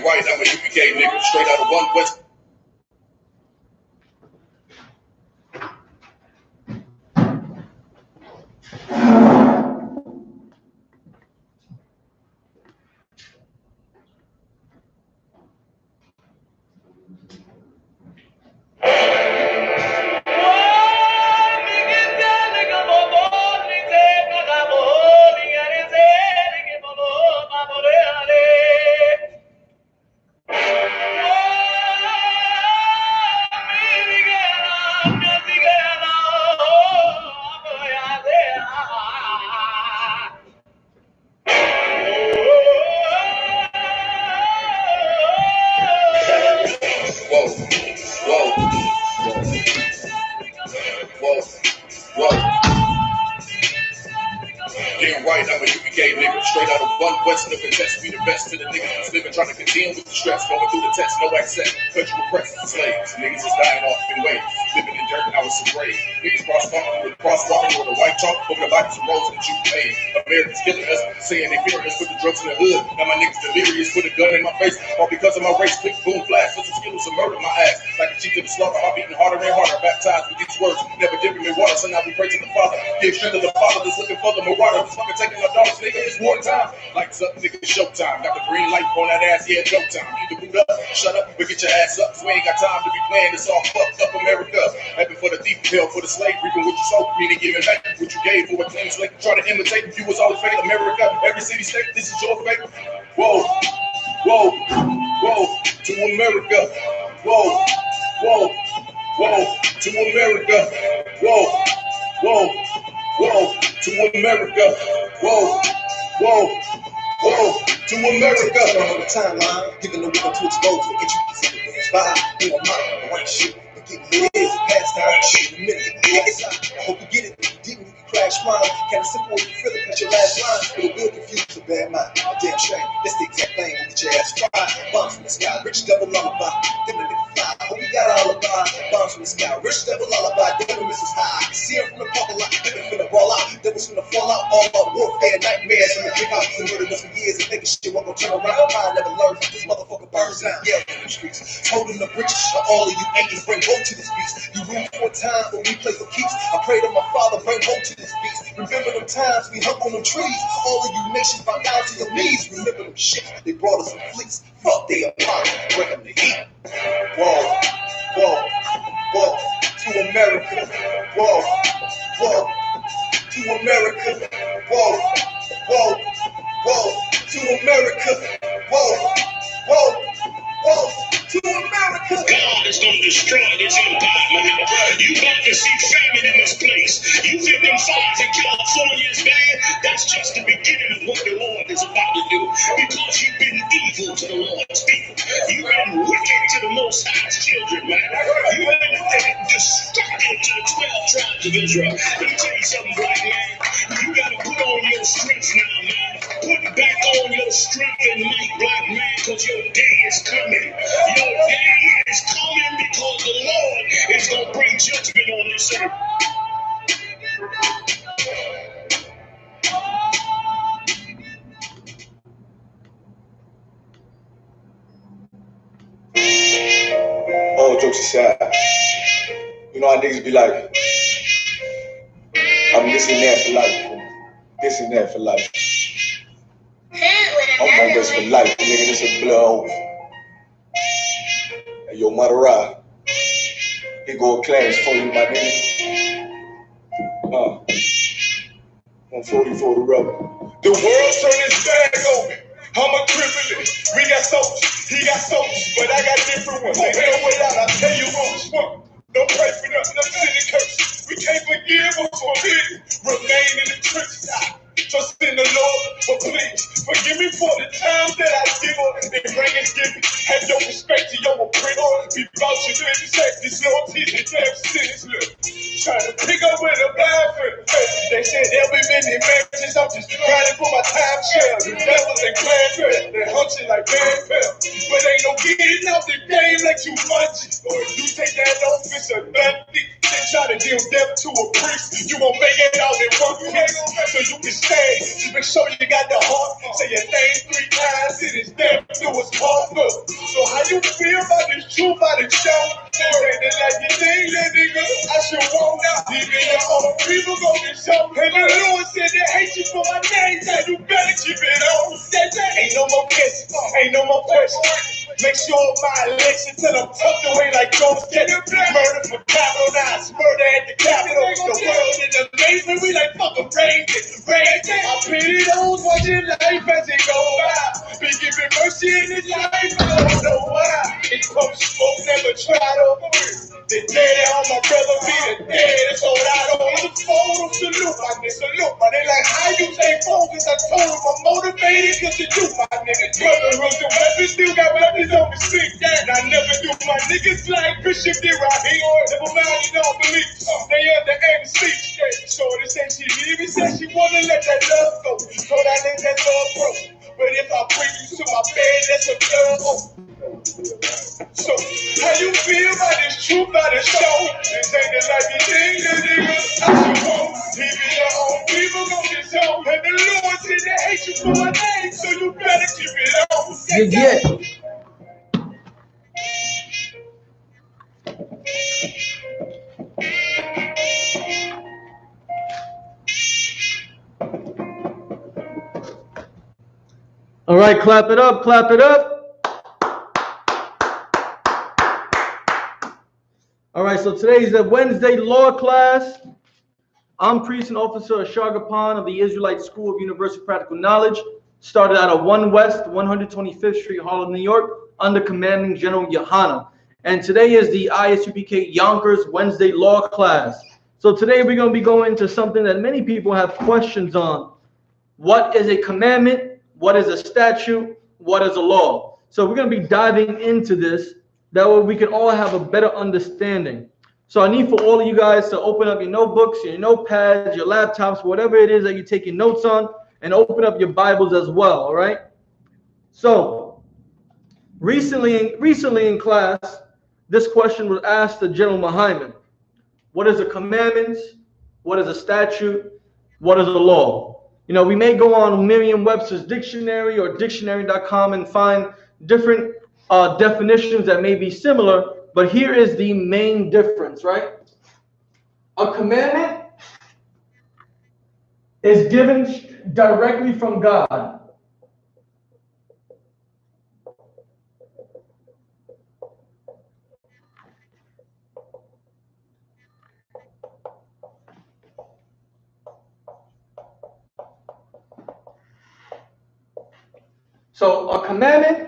right, I'm a UPK nigga, straight out of 1 West. Getting right, I'm a UPK nigga, straight out of 1 West, living test, be the best to the niggas who's living, trying to contend with the stress, going through the test, no access, country repressed, slaves, niggas is dying off in ways, living in dirt, I was some brave, niggas crosswalking with a white chalk over the bodies of roads that you made, Americans killing us, saying they fearing us, put the drugs in the hood, now my niggas delirious, put a gun in my face, all because of my race, click, boom, flash, some skills and murder my ass, like a cheat to the slaughter, I'm beating harder and harder, baptized with these words, never dipping in water, so now we pray to the Father, give strength to the Father that's looking for the marauder, fucking taking my dogs, nigga, it's wartime. Lights up, nigga, showtime. Got the green light on that ass, yeah, joke time. You can boot up, shut up, but get your ass up. So we ain't got time to be playing this all fucked up America. Happy for the thief, hell for the slave, reaping what you sow, meaning giving back what you gave for a clean slate. Try to imitate, you was always fake America. Every city, state, this is your fate. Whoa, whoa, whoa, to America. Whoa, whoa, whoa, to America. Whoa, whoa, whoa, to America. Whoa, whoa, whoa, to America. On the timeline, giving the weapon to expose the intricacies of the inspired. You are mine, right shit. But getting lit is past time. Shit in a minute. I hope you get it. If you didn't, you can crash mine. Kind of simple if you feel it, that's your last line. But it will confuse a bad mind. A damn shame. That's the exact thing. We'll get your ass fried. Bombs from the sky, rich devil lullaby. Then the nigga fly. Hope we got all alibi. Bombs from the sky, rich devil lullaby. Devil misses high. I can see her from the parking lot. Nigga finna roll out. Devils finna fall out. All about warfare, nightmares. And the big house and murdered us for years. And thinking shit won't go turn around. I never learned from this motherfucker burns down. Yeah, in the streets. Holding the bridges for all of you haters. Bring hope to this beast. You rule for a time, but we play for keeps. I pray to my Father, bring hope to this beast. Remember them times we hung on them trees. All of you nations bow down to your knees. Remember them ships. They brought us some fleets. Fuck they apart. Bring them to heat. Whoa, whoa, whoa. To America. Whoa, whoa. To America. Whoa, whoa, whoa. To America. Whoa, whoa, whoa. To America. God is going to destroy this empire, man. You about to see famine in this place. You think them fires in California is bad? That's just the beginning of what the Lord is about to do. Because you've been evil to the Lord's people. You've been wicked to the Most High's children, man. You've been destructive to the 12 tribes of Israel. Let me tell you something, black man. You got to put on your strength now, man. Put back on your strength and might, black man, because your day is coming. Your day is coming because the Lord is going to bring judgment on this earth. All jokes aside, you know how niggas be like, I'm this and that for life. This and that for life. I'm on this for life, nigga. This is blood. Hey, yo, Madara. He go class for you, my nigga. 144 the rubber. The world turned its back open. I'm a criminal. We got soldiers. He got soldiers. But I got different ones. They hell way out. I tell you what. Don't pray for nothing. I'm sitting curses. We can't forgive us for it. Remain in the trenches. Trust in the Lord, but please forgive me for the times that I give up and bring and give me. Have your respect to your oppressor. Be vouching to the sex, this loyalty and death sentence. Look, trying to pick up with a blind friend. They said there'll be many marriages. I'm just grinding for my time share. The devils and clan trail, they're hunching like bad fell. But ain't no getting out the game like you munching. Or if you take that office or nothing, they try to deal death to a priest. You won't make it out in one piece, so you can stay. Just make sure you got the heart. Say your name 3 eyes, it is damn to us hunger. So how you feel about this truth by the show? This ain't the like you think, little nigga. I should want out. Even your own people gon' get show. And the Lord said they hate you for my name, so you better keep it on. Ain't no more kissing, ain't no more question. Make sure my election till I'm tucked away like Jones get murder for capitalized, murder at the Capitol. The world in the basement, we like fuck a rain, rain. I pity those watching life as it go by. Be giving mercy in this life, I don't know why. It's post smoke, never tried over it. The dead on my brother be the dead, it's all I don't look forward to salute my nigga, salute my nigga. Like how you stay focused, I told him I'm motivated cause you do my nigga. Brotherhood, the weapons still got weapons on the street. And I never do my niggas like Bishop did right here. Never mind, you don't believe. They under aim and sleep. Shorty said she leave, he said she wanna let that love go. Told I let that love grow. But if I bring you to my bed, that's a love. So, how you feel about this truth by the show? This ain't the like you think, the nigga. I should want. Even your own people gon' get show. And the Lord said they hate you for my name, so you better keep it on. Yeah. All right, clap it up, clap it up. All right, so today's the Wednesday law class. I'm Priest and Officer Ashagapan of the Israelite School of Universal Practical Knowledge. Started out of 1 West, 125th Street, Harlem, New York, under Commanding General YAHANNA. And today is the I.S.U.P.K. Yonkers Wednesday law class. So today we're going to be going into something that many people have questions on. What is a commandment? What is a statute? What is a law? So we're going to be diving into this. That way we can all have a better understanding. So I need for all of you guys to open up your notebooks, your notepads, your laptops, whatever it is that you're taking notes on, and open up your Bibles as well, all right? So recently in class, this question was asked to General Muhammad. What is a commandment? What is a statute? What is a law? You know, we may go on Merriam-Webster's dictionary or dictionary.com and find different definitions that may be similar, but here is the main difference, right? A commandment is given directly from God. So a commandment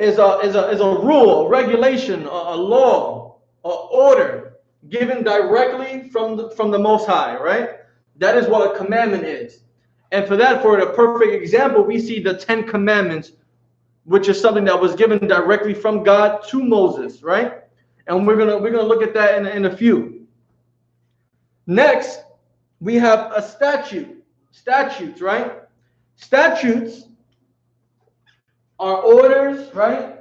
is a rule, a regulation, a law, an order given directly from the Most High, right? That is what a commandment is. And for a perfect example, we see the 10 Commandments, which is something that was given directly from God to Moses, right? And we're gonna look at that in a few. Next, we have a statute. Statutes, right? Statutes are orders, right?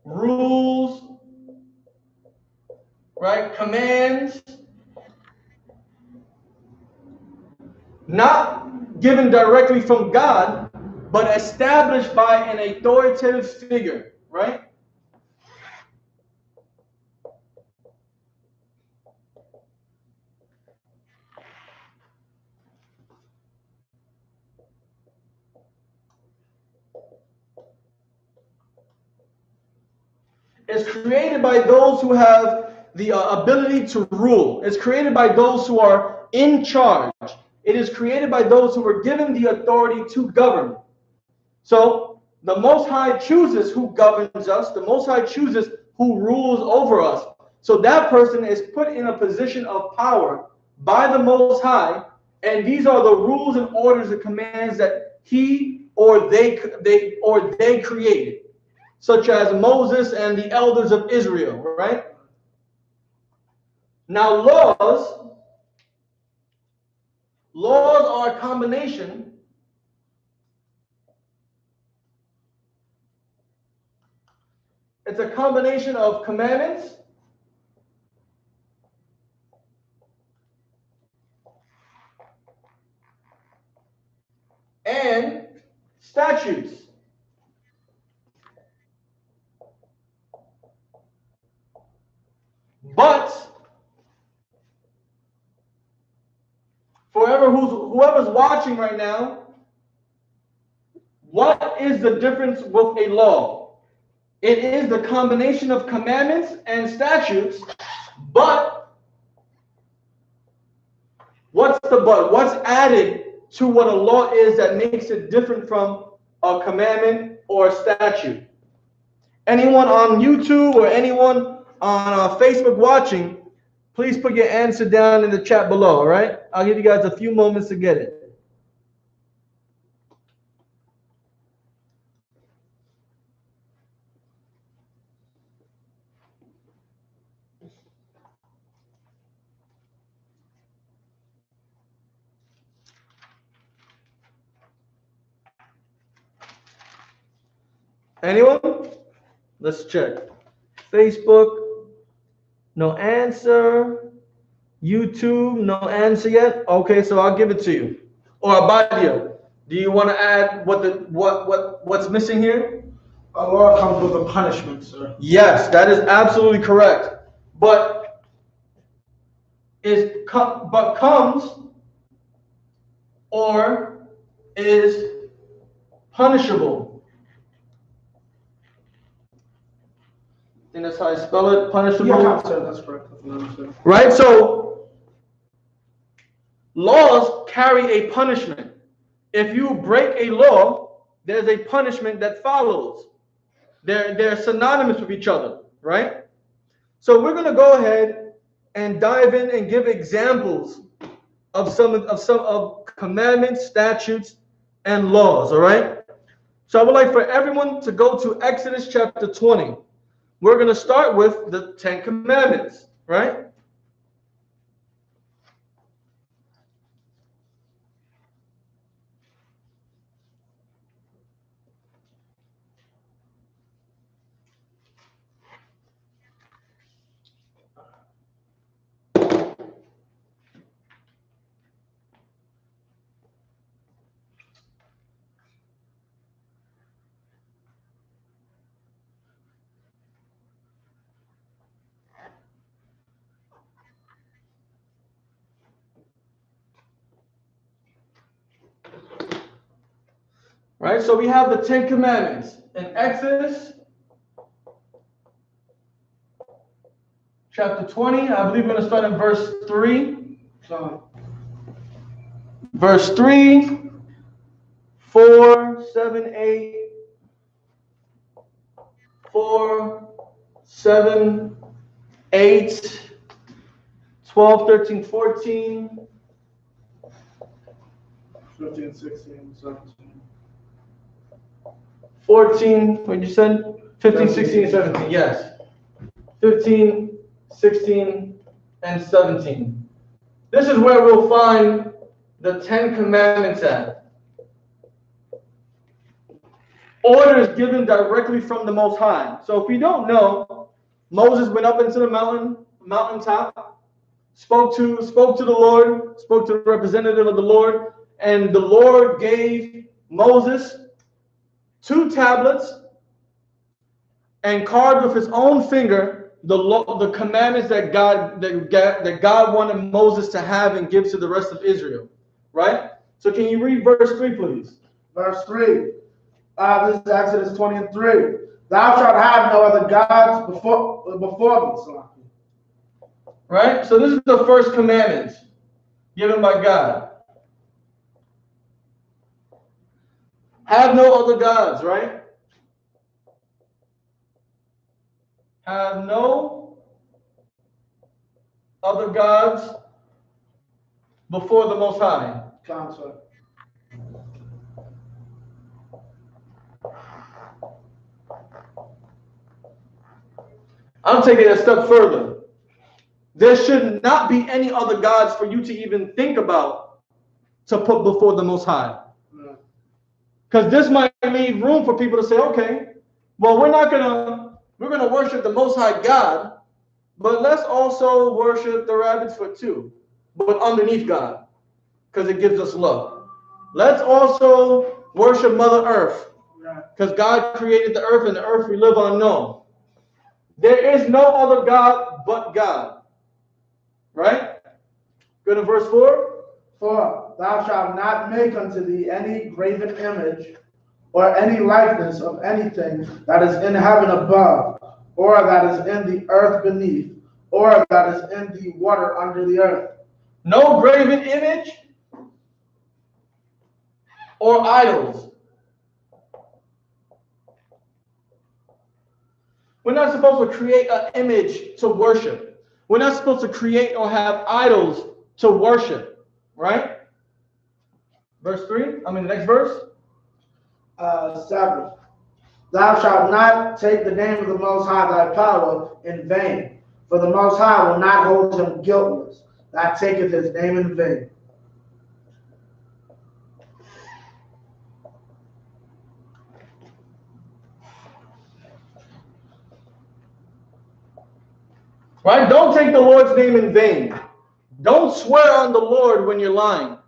Rules, right? Commands, not given directly from God, but established by an authoritative figure, right? It's created by those who have the ability to rule. It's created by those who are in charge. It is created by those who were given the authority to govern. So the Most High chooses who governs us. The Most High chooses who rules over us. So that person is put in a position of power by the Most High, and these are the rules and orders and commands that he or they created, such as Moses and the elders of Israel, right? Now laws are a combination of commandments statutes. But whoever's watching right now, what is the difference with a law? It is the combination of commandments and statutes, but what's the but? What's added to what a law is that makes it different from a commandment or a statute? Anyone on YouTube or anyone on Facebook watching, please put your answer down in the chat below, all right? I'll give you guys a few moments to get it. Anyone? Let's check. Facebook, no answer. YouTube, no answer yet. Okay, so I'll give it to you. Or Abadia, do you want to add what's missing here? A law comes with a punishment, sir. Yes, that is absolutely correct. But comes or is punishable. I think that's how I spell it, punishable. Yeah, sir, that's correct. Right? So laws carry a punishment. If you break a law, there's a punishment that follows. They're synonymous with each other, right? So we're gonna go ahead and dive in and give examples of some commandments, statutes, and laws, all right? So I would like for everyone to go to Exodus chapter 20. We're going to start with the 10 Commandments, right? Right, so we have the 10 Commandments in Exodus chapter 20. I believe we're going to start in verse 3. Verse 3, 4, 7, 8, 4, 7, 8, 12, 13, 14. 15, 16, 17. 14, what you said? 15, 16, and 17, yes. 15, 16, and 17. This is where we'll find the 10 Commandments at. Orders given directly from the Most High. So if you don't know, Moses went up into the mountaintop, spoke to the Lord, spoke to the representative of the Lord, and the Lord gave Moses 2 tablets and carved with his own finger the commandments that God wanted Moses to have and give to the rest of Israel. Right? So can you read verse 3, please? Verse 3. This is Exodus 20 and 3. Thou shalt have no other gods before me. Right? So this is the first commandment given by God. Have no other gods, right? Have no other gods before the Most High. Counsel. I'm taking it a step further. There should not be any other gods for you to even think about to put before the Most High. Because this might leave room for people to say, okay, well, we're gonna worship the Most High God, but let's also worship the rabbit's foot too, but underneath God, because it gives us love. Let's also worship Mother Earth, Because God created the earth, and the earth we live on known. There is no other God but God. Right? Go to verse 4. For thou shalt not make unto thee any graven image, or any likeness of anything that is in heaven above, or that is in the earth beneath, or that is in the water under the earth. No graven image or idols. We're not supposed to create an image to worship. We're not supposed to create or have idols to worship. Right? Verse 3. The next verse. 7. Thou shalt not take the name of the Most High thy power in vain, for the Most High will not hold him guiltless that taketh his name in vain. Right? Don't take the Lord's name in vain. Don't swear on the Lord when you're lying.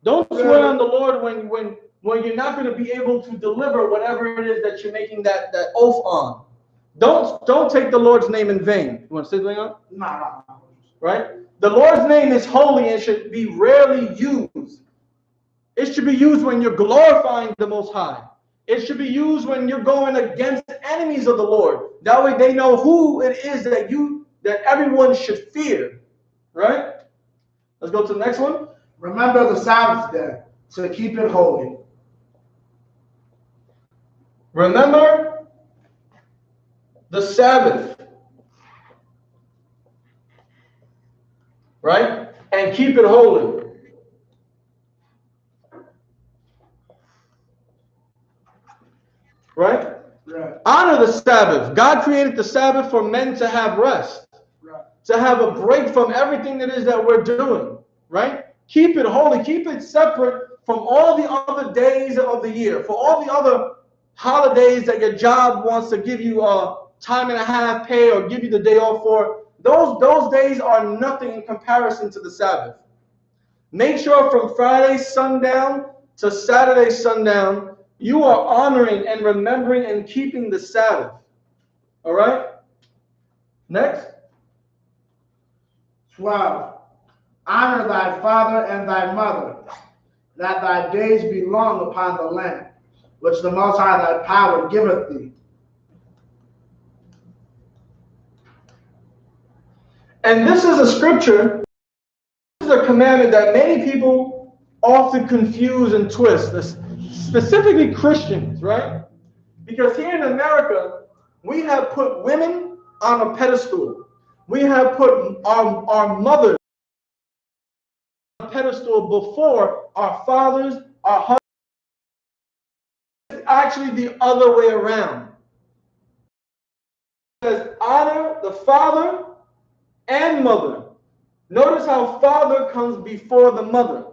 Don't swear on the Lord when you're not going to be able to deliver whatever it is that you're making that oath on. Don't take the Lord's name in vain. You want to say something else? No. Right? The Lord's name is holy and should be rarely used. It should be used when you're glorifying the Most High. It should be used when you're going against enemies of the Lord. That way they know who it is that everyone should fear. Right? Let's go to the next one. Remember the Sabbath day to keep it holy. Remember the Sabbath. Right? And keep it holy. Right? Honor the Sabbath. God created the Sabbath for men to have rest. To have a break from everything that is that we're doing. Right? Keep it holy. Keep it separate from all the other days of the year. For all the other holidays that your job wants to give you a time and a half pay or give you the day off for. Those days are nothing in comparison to the Sabbath. Make sure from Friday sundown to Saturday sundown, you are honoring and remembering and keeping the Sabbath. All right? Next. 12. Honor thy father and thy mother, that thy days be long upon the land, which the Most High thy power giveth thee. And this is a scripture, this is a commandment that many people often confuse and twist, specifically Christians, right? Because here in America, we have put women on a pedestal. We have put our mothers on a pedestal before our fathers, our husbands. It's actually the other way around. It says, honor the father and mother. Notice how father comes before the mother.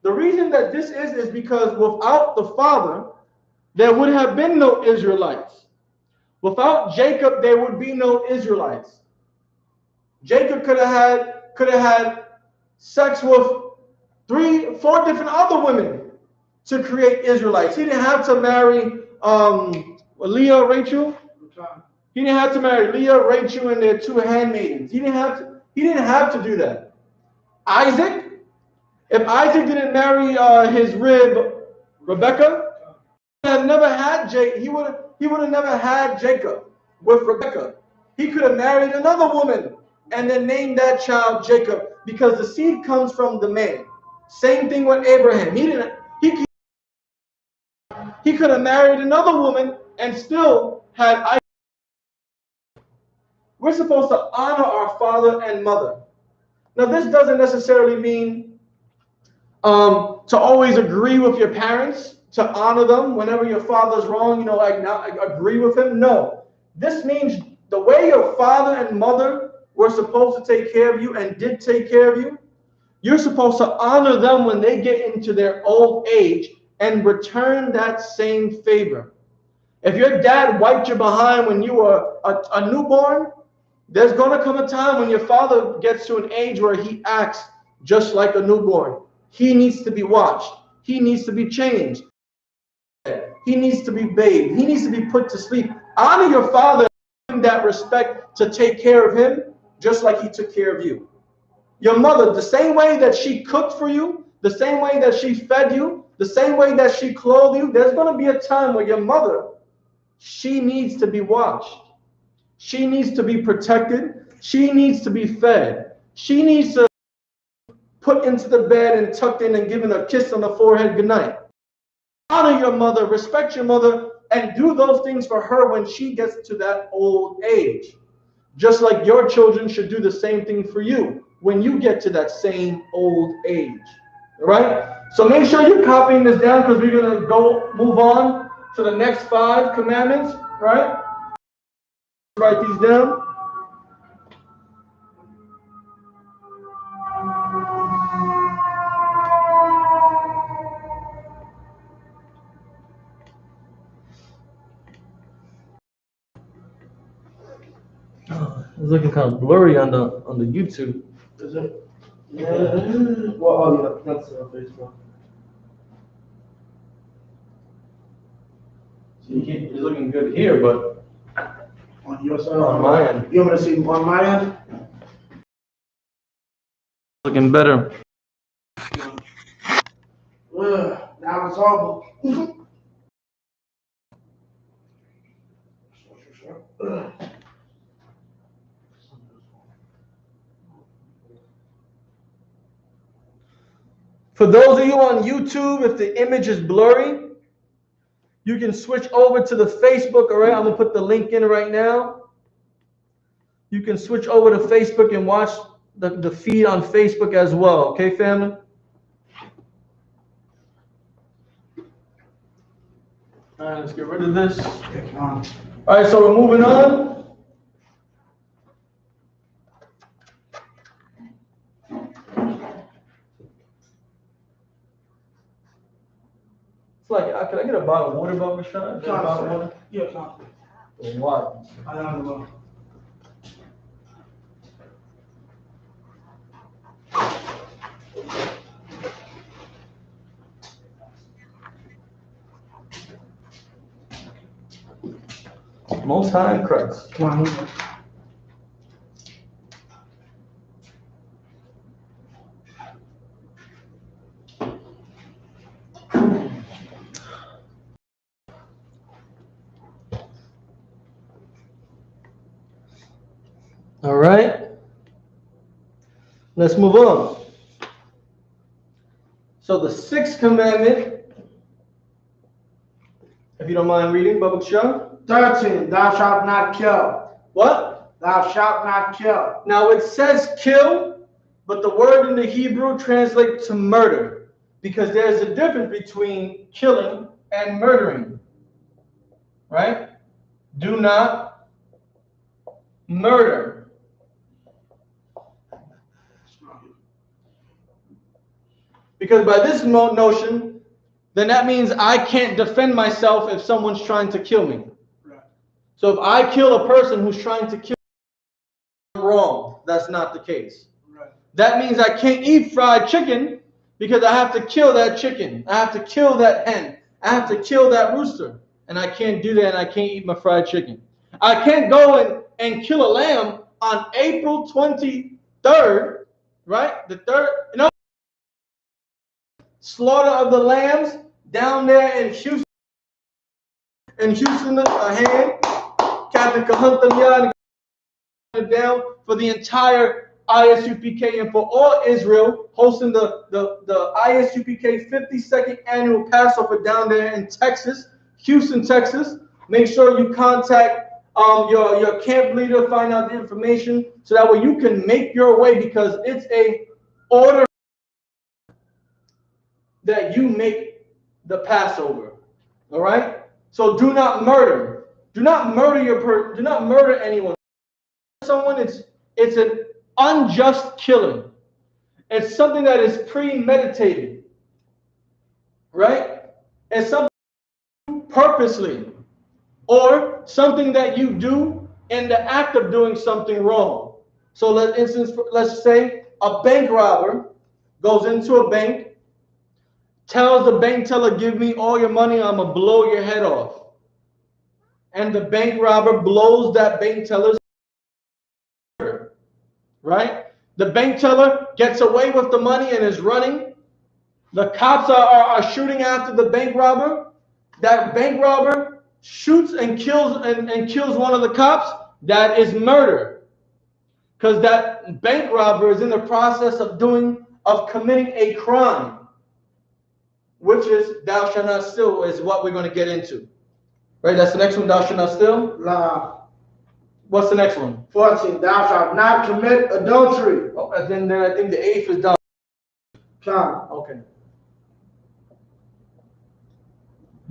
The reason that this is because without the father, there would have been no Israelites. Without Jacob, there would be no Israelites. Jacob could have had sex with 3, 4 different other women to create Israelites. He didn't have to marry Leah, Rachel. He didn't have to marry Leah, Rachel, and their 2 handmaidens. He didn't have to do that. Isaac, if Isaac didn't marry his rib Rebecca, he would have never had he would have never had Jacob with Rebecca. He could have married another woman and then named that child Jacob, because the seed comes from the man. Same thing with Abraham. He could have married another woman and still had Isaac. We're supposed to honor our father and mother. Now, this doesn't necessarily mean to always agree with your parents, to honor them whenever your father's wrong, like not agree with him. No, this means the way your father and mother were supposed to take care of you and did take care of you, you're supposed to honor them when they get into their old age and return that same favor. If your dad wiped you behind when you were a newborn, there's going to come a time when your father gets to an age where he acts just like a newborn. He needs to be watched. He needs to be changed. he needs to be bathed. He needs to be put to sleep. Honor your father, give him that respect to take care of him, just like he took care of you. Your mother, the same way that she cooked for you, the same way that she fed you, the same way that she clothed you, there's going to be a time where your mother, she needs to be watched. She needs to be protected. She needs to be fed. She needs to put into the bed and tucked in and given a kiss on the forehead, good night. Honor your mother, respect your mother, and do those things for her when she gets to that old age. Just like your children should do the same thing for you when you get to that same old age. All right? So make sure you're copying this down because we're going to move on to the next 5 commandments, right? Write these down. It's looking kind of blurry on the YouTube. Is it? Yeah. Well, yeah, that's Facebook. It's looking good here, but On your side? on my end. You want me to see on my end? Looking better. Now it's over. For those of you on YouTube, if the image is blurry, you can switch over to the Facebook, all right? I'm going to put the link in right now. You can switch over to Facebook and watch the feed on Facebook as well, okay, family? All right, let's get rid of this. All right, so we're moving on. It's like, can I get a bottle of water, Baba Shah? Yeah, What? I don't know. Most High Christ. Come on. All right. Let's move on. So the 6th commandment, if you don't mind reading, Baba Shah. 13, thou shalt not kill. What? Thou shalt not kill. Now it says kill, but the word in the Hebrew translates to murder, because there's a difference between killing and murdering. Right? Do not murder. Because by this notion, then that means I can't defend myself if someone's trying to kill me. Right. So if I kill a person who's trying to kill me, I'm wrong. That's not the case. Right. That means I can't eat fried chicken because I have to kill that chicken. I have to kill that hen. I have to kill that rooster. And I can't do that, and I can't eat my fried chicken. I can't go and kill a lamb on April 23rd, right? The 3rd. No. Slaughter of the lambs down there in Houston. In Houston, a hand. Captain Kahuntan down for the entire I.S.U.P.K. and for all Israel, hosting the I.S.U.P.K. 52nd annual Passover down there in Texas, Houston, Texas. Make sure you contact your camp leader, find out the information, so that way you can make your way, because it's a order that you make the Passover. All right? So do not murder. Do not murder do not murder anyone. Someone, it's an unjust killing. It's something that is premeditated. Right? It's something purposely, or something that you do in the act of doing something wrong. So let's say a bank robber goes into a bank, tells the bank teller, give me all your money, I'm going to blow your head off. And the bank robber blows that bank teller's head, right? The bank teller gets away with the money and is running. The cops are shooting after the bank robber. That bank robber shoots and kills one of the cops. That is murder. Because that bank robber is in the process of committing a crime, which is thou shalt not steal, is what we're going to get into. Right? That's the next one, thou shalt not steal. What's the next one? 14. Thou shalt not commit adultery. Oh, and then I think the 8th is done. Come. Okay.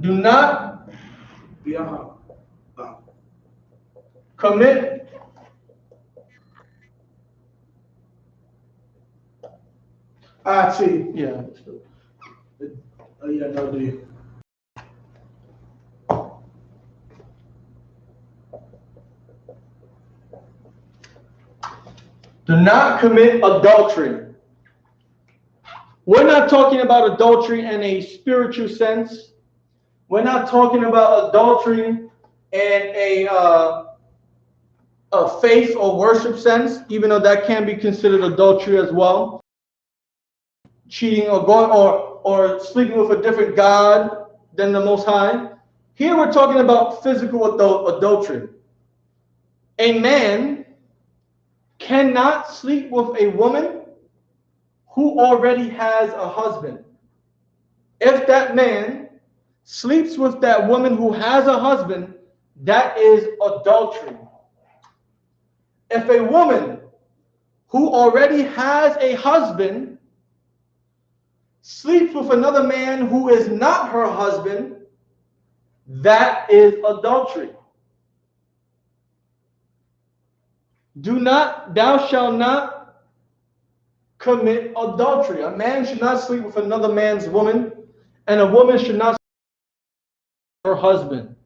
Do not commit see. Yeah. Oh yeah, no D. Do not commit adultery. We're not talking about adultery in a spiritual sense. We're not talking about adultery in a faith or worship sense, even though that can be considered adultery as well. Cheating or going or sleeping with a different god than the Most High. Here we're talking about physical adultery. A man cannot sleep with a woman who already has a husband. If that man sleeps with that woman who has a husband, that is adultery. If a woman who already has a husband sleeps with another man who is not her husband, that is adultery. Thou shalt not commit adultery. A man should not sleep with another man's woman, and a woman should not sleep with her husband.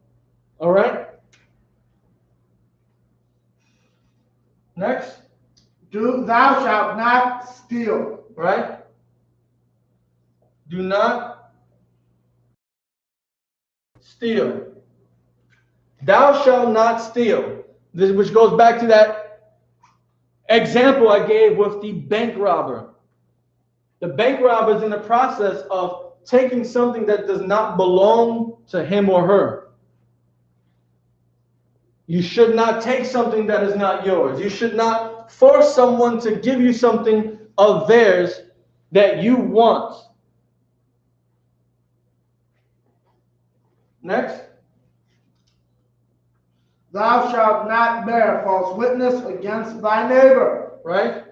All right? Next. Thou shalt not steal. Right? Do not steal. Thou shalt not steal. This, which goes back to that example I gave with the bank robber. The bank robber is in the process of taking something that does not belong to him or her. You should not take something that is not yours. You should not force someone to give you something of theirs that you want. Next. Thou shalt not bear false witness against thy neighbor. Right?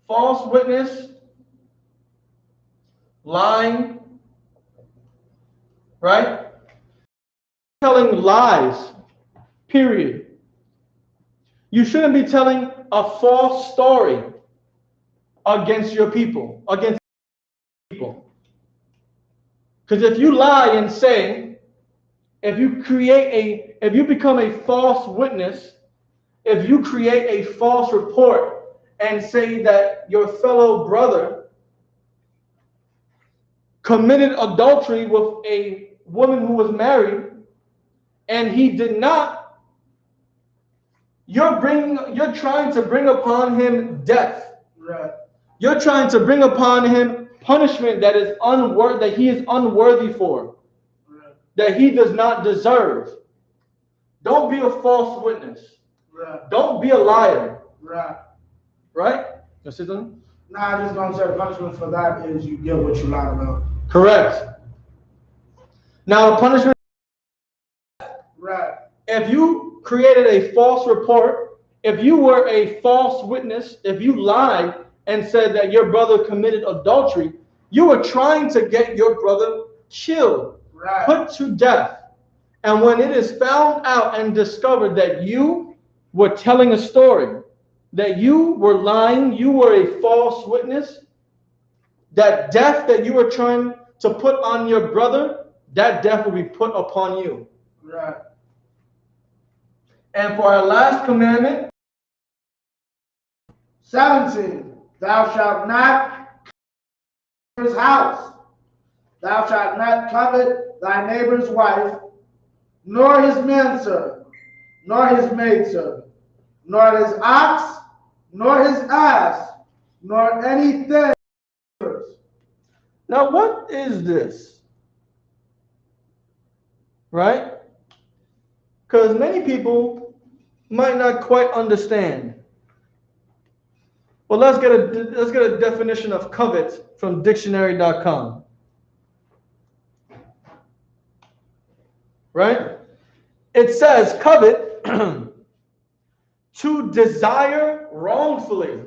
False witness, lying, right? Telling lies, period. You shouldn't be telling a false story against your people, against people. Because if you lie and say, if you become a false witness, if you create a false report and say that your fellow brother committed adultery with a woman who was married and he did not, you're trying to bring upon him death. Right. You're trying to bring upon him punishment that he is unworthy for, Right. that he does not deserve. Don't be a false witness. Right. Don't be a liar. Right. Right? You see something? Nah, I just gonna say the punishment for that is you get what you lied about. Correct. Now, the punishment. Right. If you created a false report, if you were a false witness, if you lied and said that your brother committed adultery, you were trying to get your brother killed, right, put to death. And when it is found out and discovered that you were telling a story, that you were lying, you were a false witness, that death that you were trying to put on your brother, that death will be put upon you. Right. And for our last commandment, 17. Thou shalt not covet his house. Thou shalt not covet thy neighbor's wife, nor his manservant, nor his maidservant, nor his ox, nor his ass, nor anything. Now, what is this? Right? Because many people might not quite understand. Well, let's get a definition of covet from dictionary.com. Right? It says covet to desire wrongfully,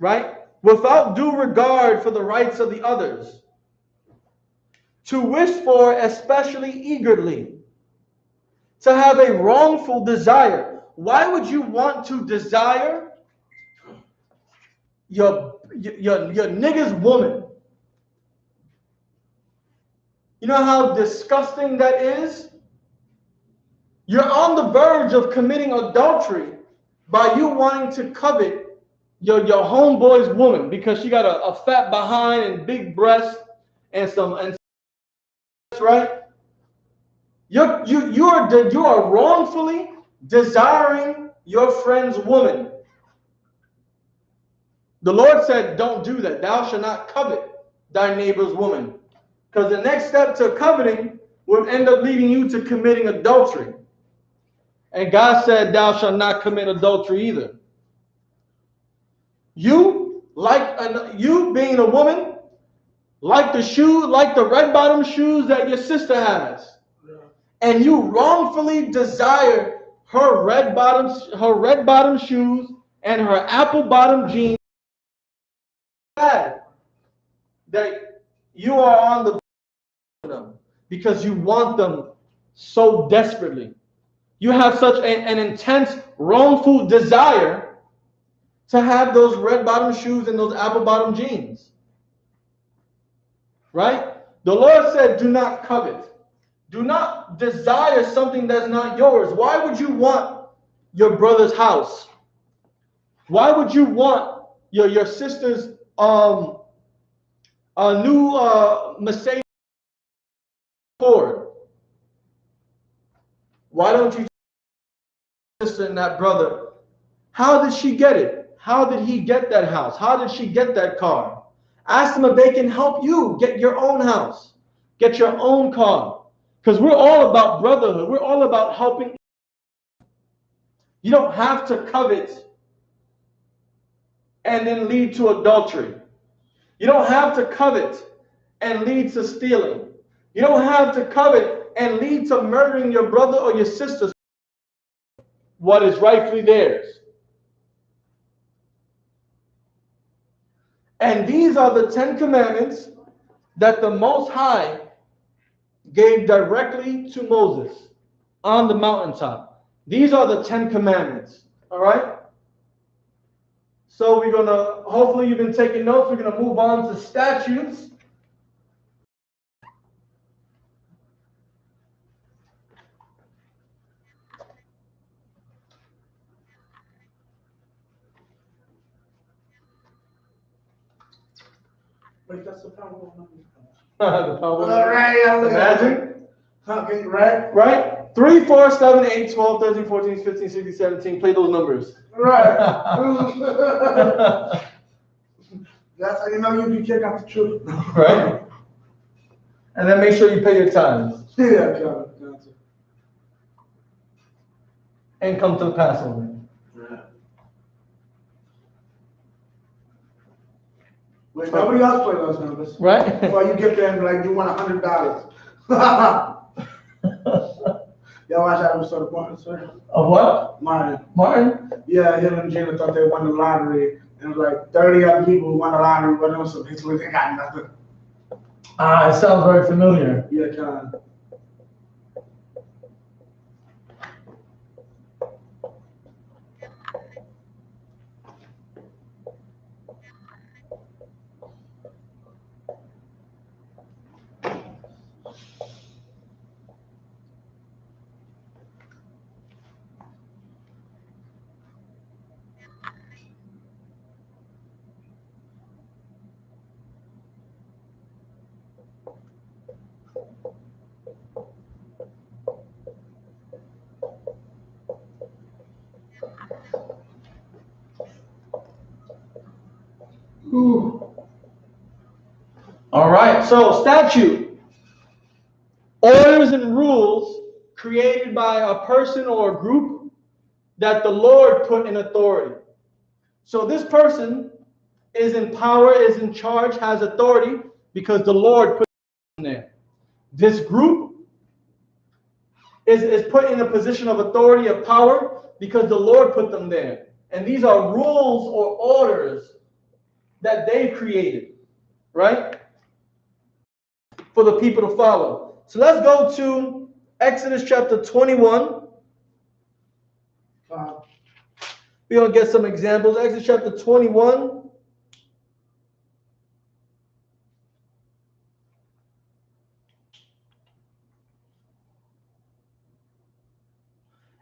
right? Without due regard for the rights of the others. To wish for especially eagerly. To have a wrongful desire. Why would you want to desire your nigga's woman? You know how disgusting that is? You're on the verge of committing adultery by you wanting to covet your homeboy's woman because she got a fat behind and big breasts and right? You are wrongfully desiring your friend's woman. The Lord said, don't do that. Thou shalt not covet thy neighbor's woman. Because the next step to coveting will end up leading you to committing adultery. And God said, thou shalt not commit adultery either. You being a woman, like the red bottom shoes that your sister has. And you wrongfully desire her red bottom shoes and her apple bottom jeans. That you are on the them because you want them so desperately. You have such an intense wrongful desire to have those red bottom shoes and those apple bottom jeans. Right? The Lord said, do not covet. Do not desire something that's not yours. Why would you want your brother's house? Why would you want your sister's new Mercedes Ford? Why don't you sister and that brother? How did she get it? How did he get that house? How did she get that car? Ask them if they can help you get your own house, get your own car. Because we're all about brotherhood. We're all about helping. You don't have to covet and then lead to adultery. You don't have to covet and lead to stealing. You don't have to covet and lead to murdering your brother or your sister. What is rightfully theirs. And these are the 10 commandments that the Most High gave directly to Moses on the mountaintop. These are the 10 commandments. All right? So we're going to, hopefully you've been taking notes. We're going to move on to statutes. Wait, that's the power of numbers. The power Right, magic. Okay, right? Right? 3, 4, 7, 8, 12, 13, 14, 15, 16, 17. Play those numbers. Right. That's how you know U.P.K got the truth. Right? And then make sure you pay your tithes. Yeah, got it. And come to the Passover. Wait, nobody else play those numbers. Right? Before you get there and be like, you want $100. Y'all watch that episode of Martin, sir? Of what? Martin? Yeah, him and Gina thought they won the lottery. And it was like 30 other people who won the lottery, but also basically they got nothing. It sounds very familiar. Yeah, John. All right, so statute. Orders and rules created by a person or a group that the Lord put in authority. So this person is in power, is in charge, has authority because the Lord put them there. This group is put in a position of authority, of power, because the Lord put them there. And these are rules or orders that they created, right? For the people to follow. So let's go to Exodus chapter 21. We're going to get some examples. Exodus chapter 21.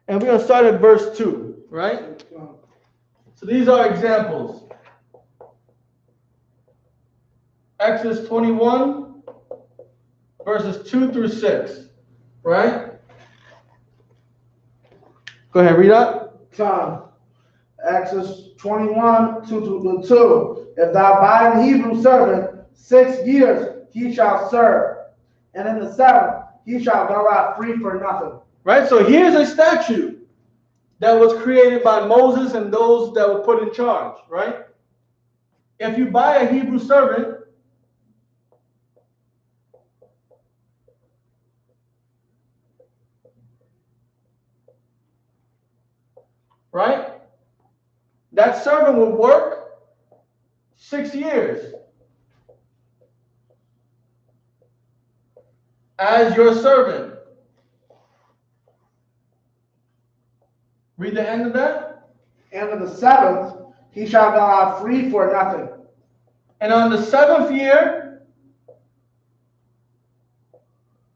And we're going to start at verse 2, right? So these are examples. Exodus 21, verses 2 through 6, right? Go ahead, read that. Time. Exodus 21, 2 to 2. If thou buy an Hebrew servant, 6 years he shall serve, and in the 7th he shall go out free for nothing. Right, so here's a statute that was created by Moses and those that were put in charge, right? If you buy a Hebrew servant, right, that servant will work 6 years as your servant. Read the end of that. And in the 7th he shall go out free for nothing. And on the 7th year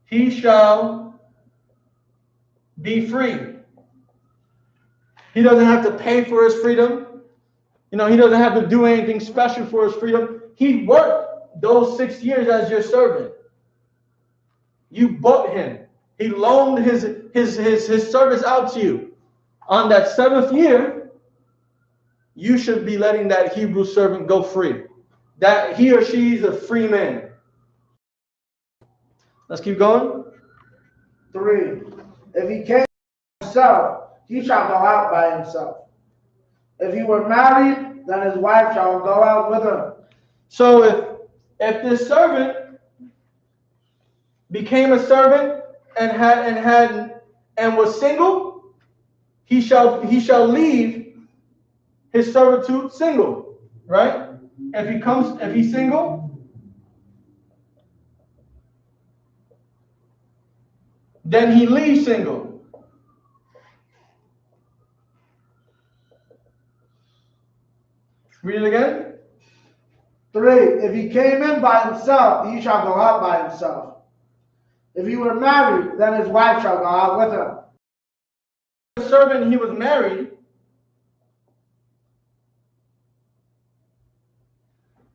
he shall be free. He doesn't have to pay for his freedom. You know, he doesn't have to do anything special for his freedom. He worked those 6 years as your servant. You bought him. He loaned his service out to you. On that 7th year, you should be letting that Hebrew servant go free. That he or she is a free man. Let's keep going. 3. If he came himself, he shall go out by himself. If he were married, then his wife shall go out with him. So if this servant became a servant and was single, he shall leave his servitude single, right? If he's single, then he leaves single. Read it again. 3. If he came in by himself, he shall go out by himself. If he were married, then his wife shall go out with him. The servant, he was married,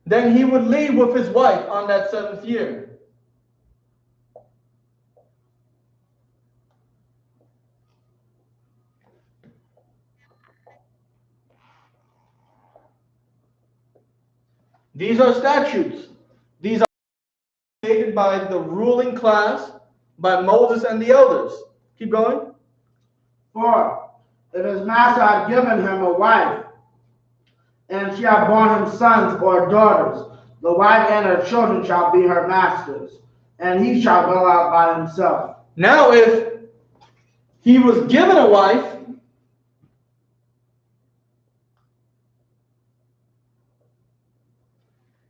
then he would leave with his wife on that 7th year. These are statutes. These are created by the ruling class, by Moses and the elders. Keep going. 4. If his master had given him a wife, and she had borne him sons or daughters, the wife and her children shall be her masters, and he shall go out by himself. Now, if he was given a wife,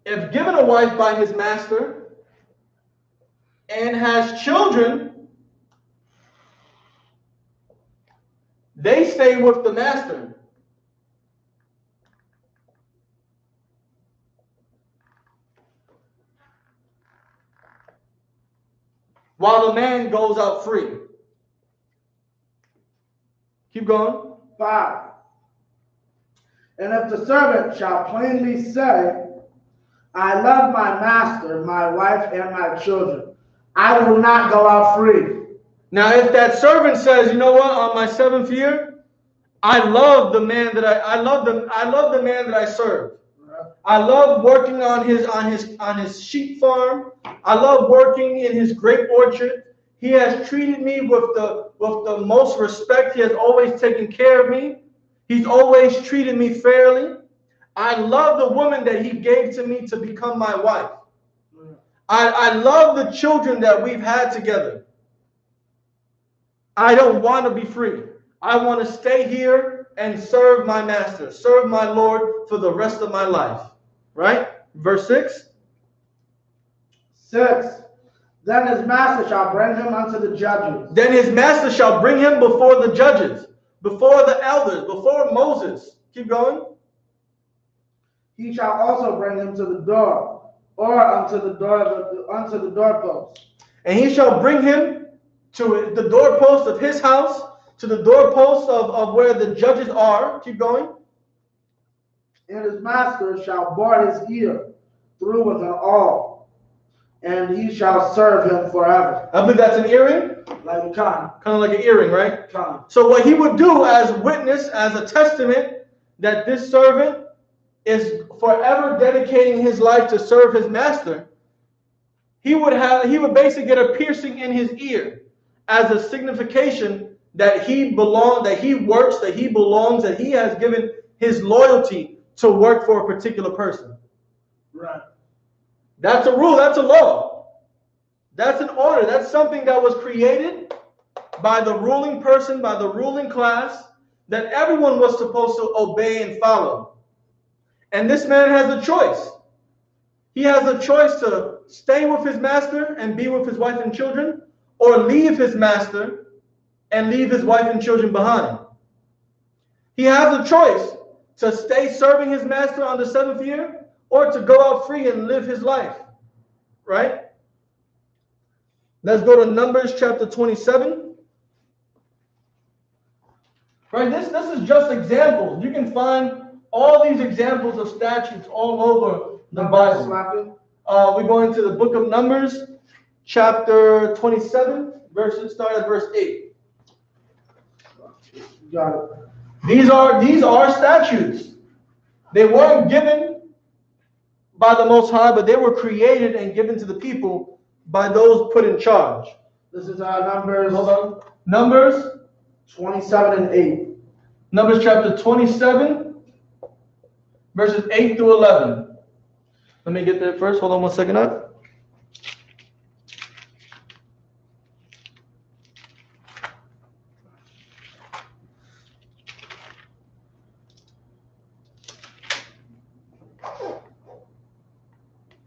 if given a wife by his master and has children, they stay with the master. While the man goes out free. Keep going. 5. And if the servant shall plainly say, I love my master, my wife, and my children. I will not go out free. Now, if that servant says, you know what, on my 7th year, I love the man that I love the man that I serve. I love working on his sheep farm. I love working in his grape orchard. He has treated me with the most respect. He has always taken care of me. He's always treated me fairly. I love the woman that he gave to me to become my wife. I love the children that we've had together. I don't want to be free. I want to stay here and serve my master, serve my Lord for the rest of my life. Right? Verse 6. 6. Then his master shall bring him unto the judges. Then his master shall bring him before the judges, before the elders, before Moses. Keep going. He shall also bring him to the door, or unto the doorpost. And he shall bring him to the doorpost of his house, to the doorpost of where the judges are. Keep going. And his master shall bore his ear through with an awl, and he shall serve him forever. I believe that's an earring. Like a kind of like an earring, right? Kind. So what he would do as witness, as a testament that this servant is forever dedicating his life to serve his master, he would basically get a piercing in his ear as a signification that he belongs, that he works, that he belongs, that he has given his loyalty to work for a particular person. Right. That's a rule, that's a law. That's an order. That's something that was created by the ruling person, by the ruling class, that everyone was supposed to obey and follow. And this man has a choice. He has a choice to stay with his master and be with his wife and children, or leave his master and leave his wife and children behind. He has a choice to stay serving his master on the 7th year, or to go out free and live his life. Right? Let's go to Numbers chapter 27. Right, this is just examples. You can find all these examples of statutes all over the Bible. We're going to the book of Numbers, chapter 27, start at verse 8. Got it. These are statutes. They weren't given by the Most High, but they were created and given to the people by those put in charge. This is Numbers. Hold on. Numbers 27 and 8. Numbers chapter 27, verses 8 through 11. Let me get there first. Hold on one second up.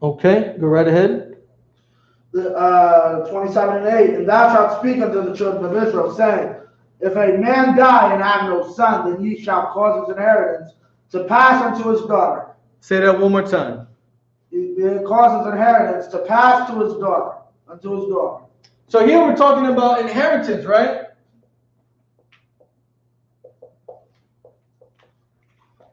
Okay, go right ahead. 27 and 8. And thou shalt speak unto the children of Israel, saying, if a man die and have no son, then ye shall cause his inheritance to pass unto his daughter. Say that one more time. It causes inheritance to pass to his daughter, unto his daughter. So here we're talking about inheritance, right?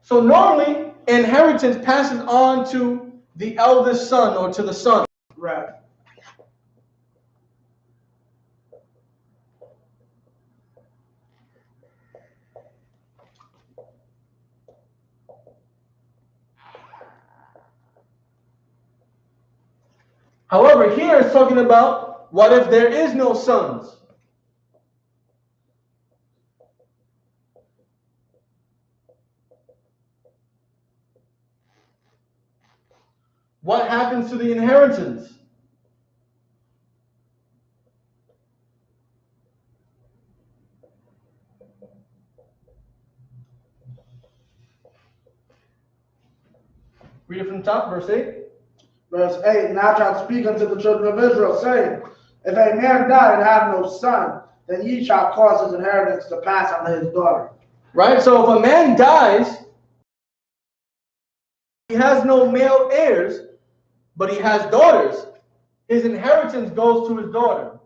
So normally, inheritance passes on to the eldest son or to the son. Right. However, here it's talking about what if there is no sons? What happens to the inheritance? Read it from the top, verse 8. Verse 8, and thou shalt speak unto the children of Israel, saying, if a man die and have no son, then ye shall cause his inheritance to pass unto his daughter. Right? So if a man dies, he has no male heirs, but he has daughters, his inheritance goes to his daughter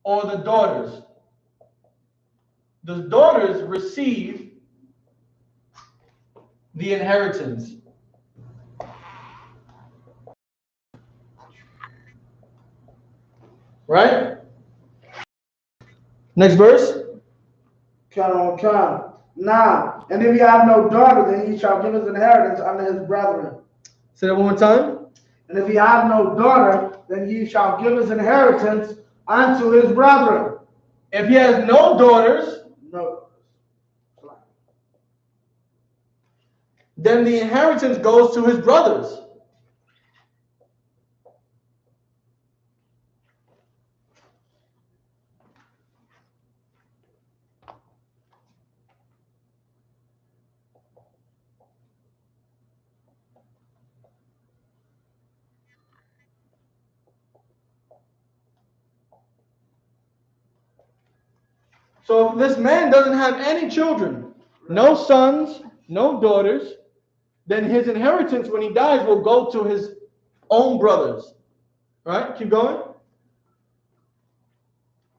or the daughters. The daughters receive the inheritance. Right? Next verse. Come. Now, and if he have no daughter, then he shall give his inheritance unto his brethren. Say that one more time. And if he have no daughter, then he shall give his inheritance unto his brethren. If he has no daughters, no, then the inheritance goes to his brothers. So if this man doesn't have any children, no sons, no daughters, then his inheritance when he dies will go to his own brothers. Right? Keep going.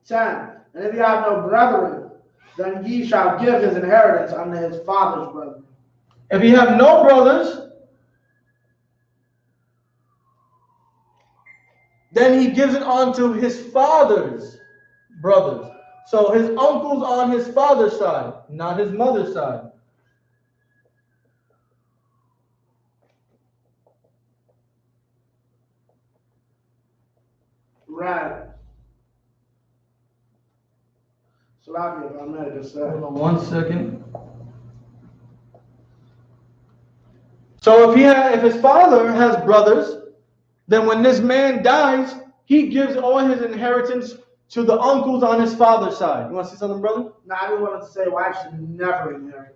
10. And if he have no brethren, then he shall give his inheritance unto his father's brethren. If he have no brothers, then he gives it on to his father's brothers. So his uncle's on his father's side, not his mother's side. Right. Salakia, if I may just say. Hold on 1 second. So if his father has brothers, then when this man dies, he gives all his inheritance to the uncles on his father's side. You want to say something, brother? No, I just wanted to say wives should never inherit.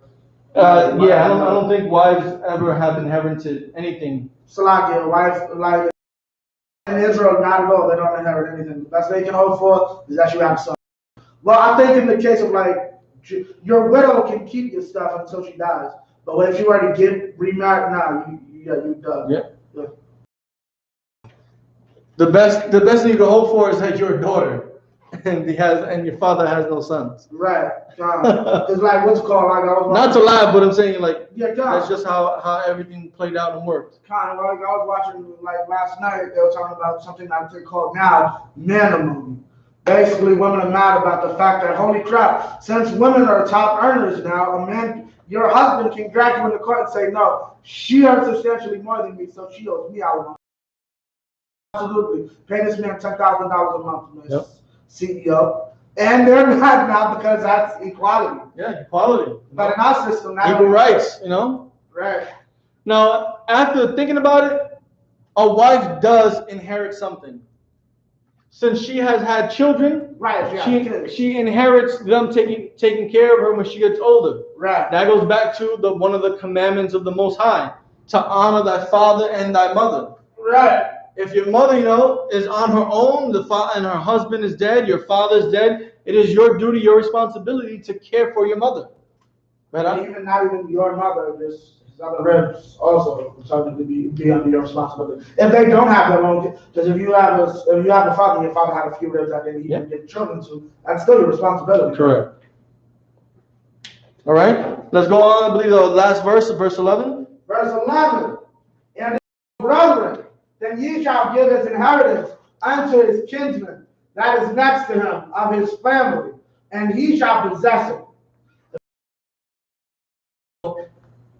Yeah, I don't think wives ever have inherited anything. Salakia, wife, like in Israel, not at all. They don't inherit anything. The best they can hope for is that you have a son. Well, I think in the case of like your widow can keep your stuff until she dies, but if you were to get remarried, you're done. Yeah. The best thing you can hope for is that you're a daughter, and your father has no sons. Right. It's like what's called like I was watching, not to laugh, but I'm saying like yeah, that's just how everything played out and worked. Kind of like I was watching like last night. They were talking about something that they call now minimum. Basically, women are mad about the fact that, holy crap, since women are top earners now, a man, your husband can drag you in the court and say, no, she earns substantially more than me, so she owes me out. Absolutely. Pay this man $10,000 a month, Yep. CEO. And they're mad now because that's equality. Yeah, equality. But in our system, now equal rights, Right. Now, after thinking about it, a wife does inherit something. Since she has had children, right? She inherits them taking care of her when she gets older. Right. That goes back to one of the commandments of the Most High, to honor thy father and thy mother. Right. If your mother, is on her own, and her husband is dead, your father is dead, it is your duty, your responsibility to care for your mother. Right? Even not even your mother, just other ribs also something to be under your responsibility. If they don't have their own, because if you have a father, and your father had a few ribs that they need to give children to, that's still your responsibility. Correct. All right, let's go on. I believe the last verse, verse 11. Verse 11. And brethren, then ye shall give his inheritance unto his kinsman that is next to him of his family, and he shall possess it.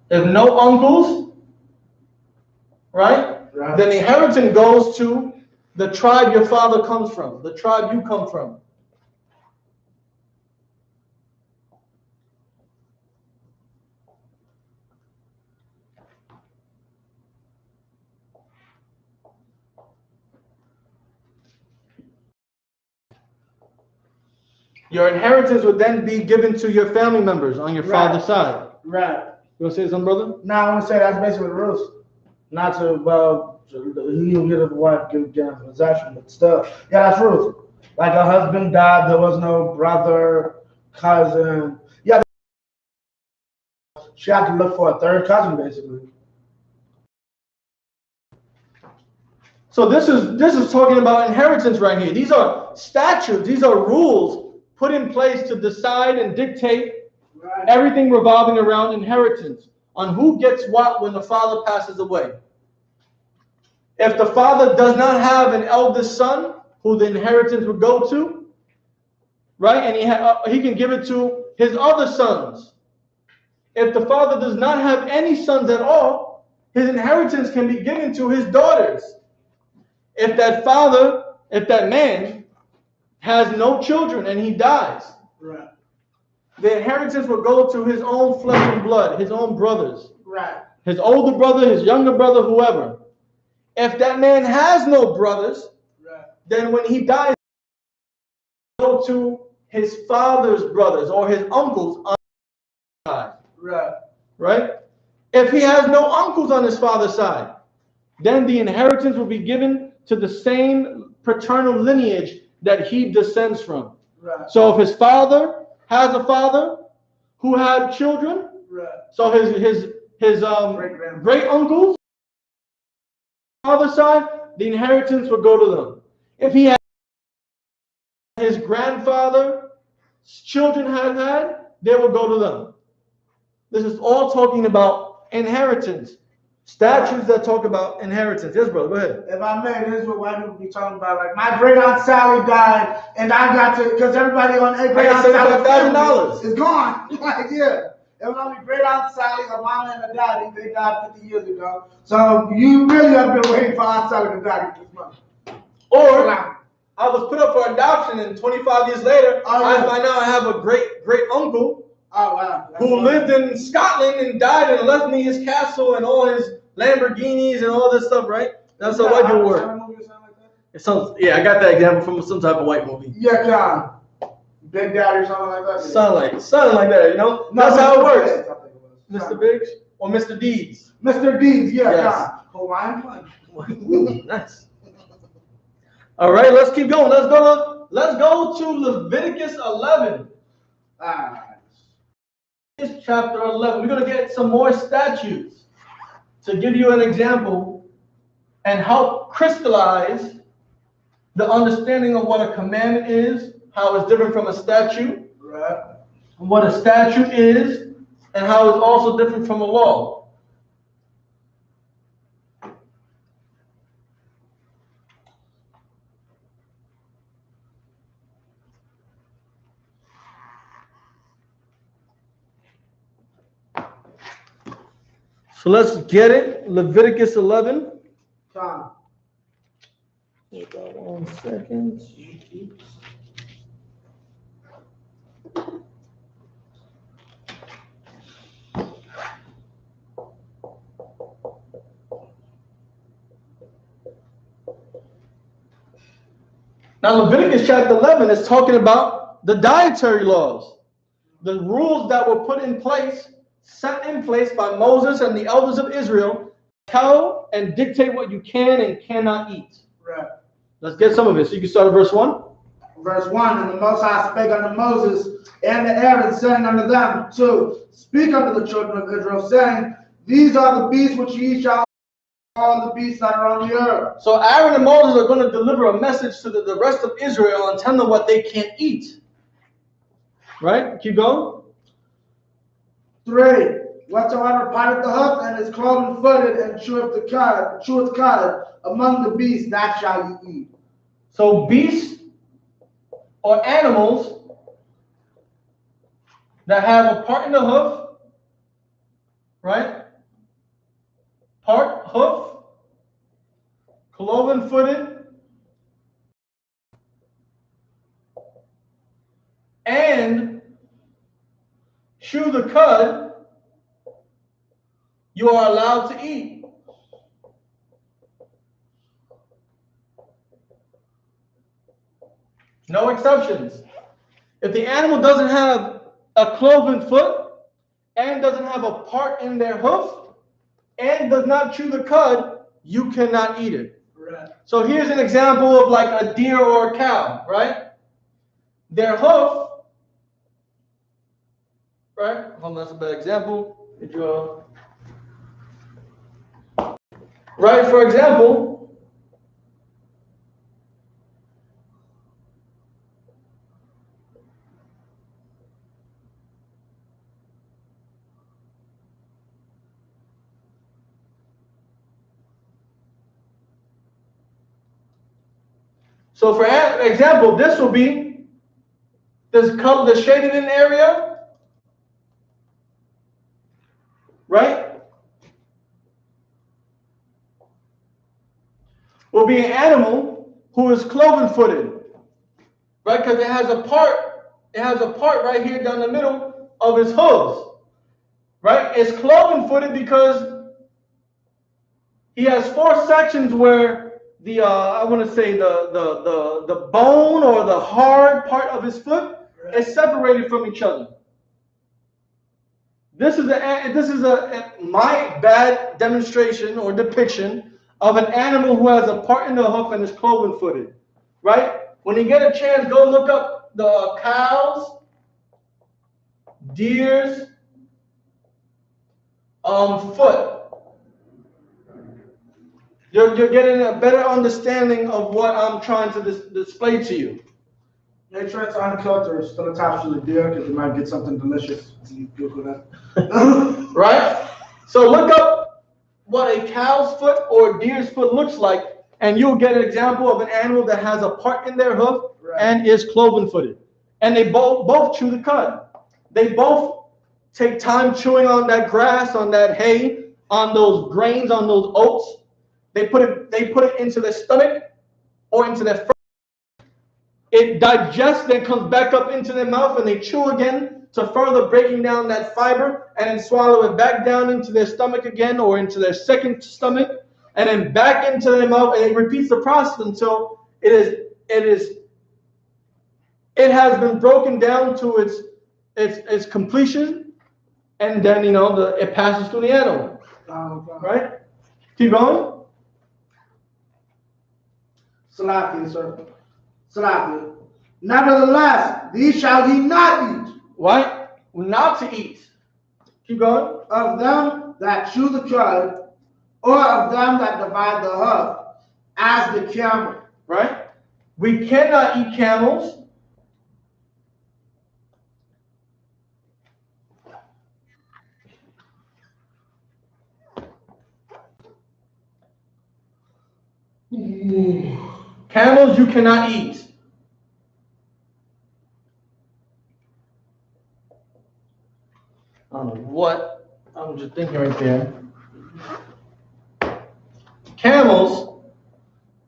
If no uncles, right? Then the inheritance goes to the tribe your father comes from, the tribe you come from. Your inheritance would then be given to your family members on your father's side. Right. You want to say something, brother? No, I want to say that's basically the rules. Not to, he'll get a wife, get possession, but still. Yeah, that's rules. Like a husband died, there was no brother, cousin. Yeah. She had to look for a third cousin, basically. So this is talking about inheritance right here. These are statutes, these are rules put in place to decide and dictate everything revolving around inheritance, on who gets what when the father passes away. If the father does not have an eldest son, who the inheritance would go to, right? And he can give it to his other sons. If the father does not have any sons at all, his inheritance can be given to his daughters. If that man has no children and he dies, Right. the inheritance will go to his own flesh and blood, his own brothers. Right. His older brother, his younger brother, whoever. If that man has no brothers, right, then when he dies, go to his father's brothers or his uncles on his side. right, Right? If he has no uncles on his father's side, then the inheritance will be given to the same paternal lineage that he descends from. right. So if his father has a father who had children, Right. so his great uncles father's side, the inheritance would go to them. If he had his grandfather's children had, they would go to them. This is all talking about inheritance. Statutes that talk about inheritance. Yes, brother, go ahead. If I may, this is what white people be talking about. Like, my great aunt Sally died, and I got to, because everybody on great aunt Sally is gone. Like, yeah. It was only great aunt Sally, her mama, and her daddy. They died 50 years ago. So you really have been waiting for Aunt Sally to die to get this money. Or I was put up for adoption, and 25 years later, I find out I have a great uncle. Oh, wow. Who lived in Scotland and died and left me his castle and all his Lamborghinis and all this stuff, right? That's how white people work. It sounds, yeah, I got that example from some type of white movie. Yeah, John. Big Daddy or something like that. Something like that, you know? That's how it works. Mr. Biggs or Mr. Deeds? Mr. Deeds, yeah, yes. John. Hawaiian punch. Nice. All right, let's keep going. Let's go to Leviticus 11. Chapter 11. We're going to get some more statutes to give you an example and help crystallize the understanding of what a commandment is, how it's different from a statute, right, what a statute is, and how it's also different from a law. So let's get it. Leviticus 11. Tom. Hold on 1 second. Now, Leviticus chapter 11 is talking about the dietary laws, the rules that were put in place, set in place by Moses and the elders of Israel, tell and dictate what you can and cannot eat. Right. Let's get some of it. So you can start at verse 1. Verse 1, and the Most High spake unto Moses and to Aaron, saying unto them to speak unto the children of Israel, saying, these are the beasts which ye shall all the beasts that are on the earth. So Aaron and Moses are going to deliver a message to the rest of Israel and tell them what they can't eat. Right? Keep going. 3, whatsoever parteth the hoof and is cloven-footed and cheweth cud among the beasts, that shall ye eat. So beasts or animals that have a part in the hoof, right? Part hoof, cloven-footed, and chew the cud, you are allowed to eat. No exceptions. If the animal doesn't have a cloven foot and doesn't have a part in their hoof and does not chew the cud, you cannot eat it. Right. So here's an example of like a deer or a cow, right? Their hoof, right? Hold on, that's a bad example. Right, for example, So for example, this will be this color, the shaded in area, right? Will be an animal who is cloven-footed, right? Because it has a part right here down the middle of his hooves, right? It's cloven-footed because he has 4 sections where the I want to say the bone or the hard part of his foot is separated from each other. This is my bad demonstration or depiction of an animal who has a part in the hoof and is cloven-footed, right? When you get a chance, go look up the cows, deer's foot. You're getting a better understanding of what I'm trying to display to you. They try to unculture, still attached to the deer because you might get something delicious. You Google that. Right? So look up what a cow's foot or deer's foot looks like, and you'll get an example of an animal that has a part in their hoof and is cloven-footed. And they both chew the cud. They both take time chewing on that grass, on that hay, on those grains, on those oats. They put it into their stomach or into their. It digests, then comes back up into their mouth, and they chew again to further breaking down that fiber, and then swallow it back down into their stomach again, or into their second stomach, and then back into their mouth, and it repeats the process until it has been broken down to its completion, and then it passes through the animal. Right? Keep going. Salafi, sir. Salafi. Nevertheless, these shall ye not eat. What? Not to eat. Keep going. Of them that chew the cud, or of them that divide the hoof, as the camel. Right? We cannot eat camels. Camels you cannot eat. I don't know what. I'm just thinking right there. Camels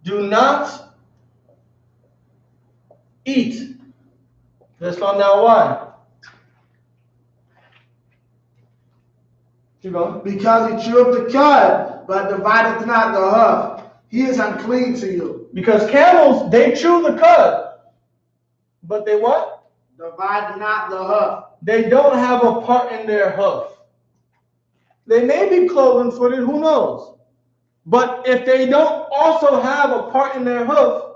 do not eat. Let's find out why. Keep going. Because he cheweth the cud, but divideth not the hoof. He is unclean to you. Because camels, they chew the cud, but they what? Divide not the hoof. They don't have a part in their hoof. They may be cloven-footed, who knows? But if they don't also have a part in their hoof,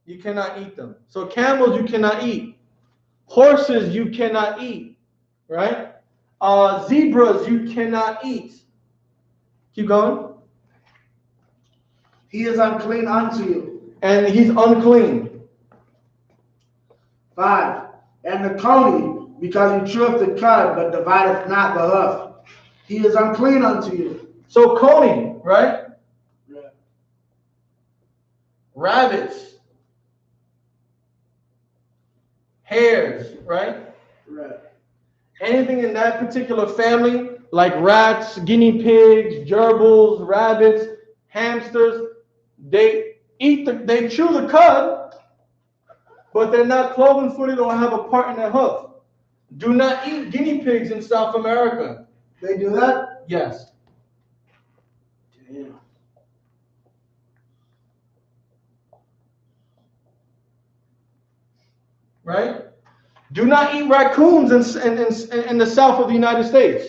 you cannot eat them. So camels you cannot eat. Horses you cannot eat, right? Zebras you cannot eat. Keep going. He is unclean unto you. And he's unclean. 5. And the coney, because he cheweth the cud, but divideth not the hoof. He is unclean unto you. So coney, right? Yeah. Rabbits. Hares, right? Right. Anything in that particular family, like rats, guinea pigs, gerbils, rabbits, hamsters, they chew the cud, but they're not cloven-footed or have a part in their hoof. Do not eat guinea pigs in South America. They do that? Yes. Damn. Right? Do not eat raccoons in the south of the United States.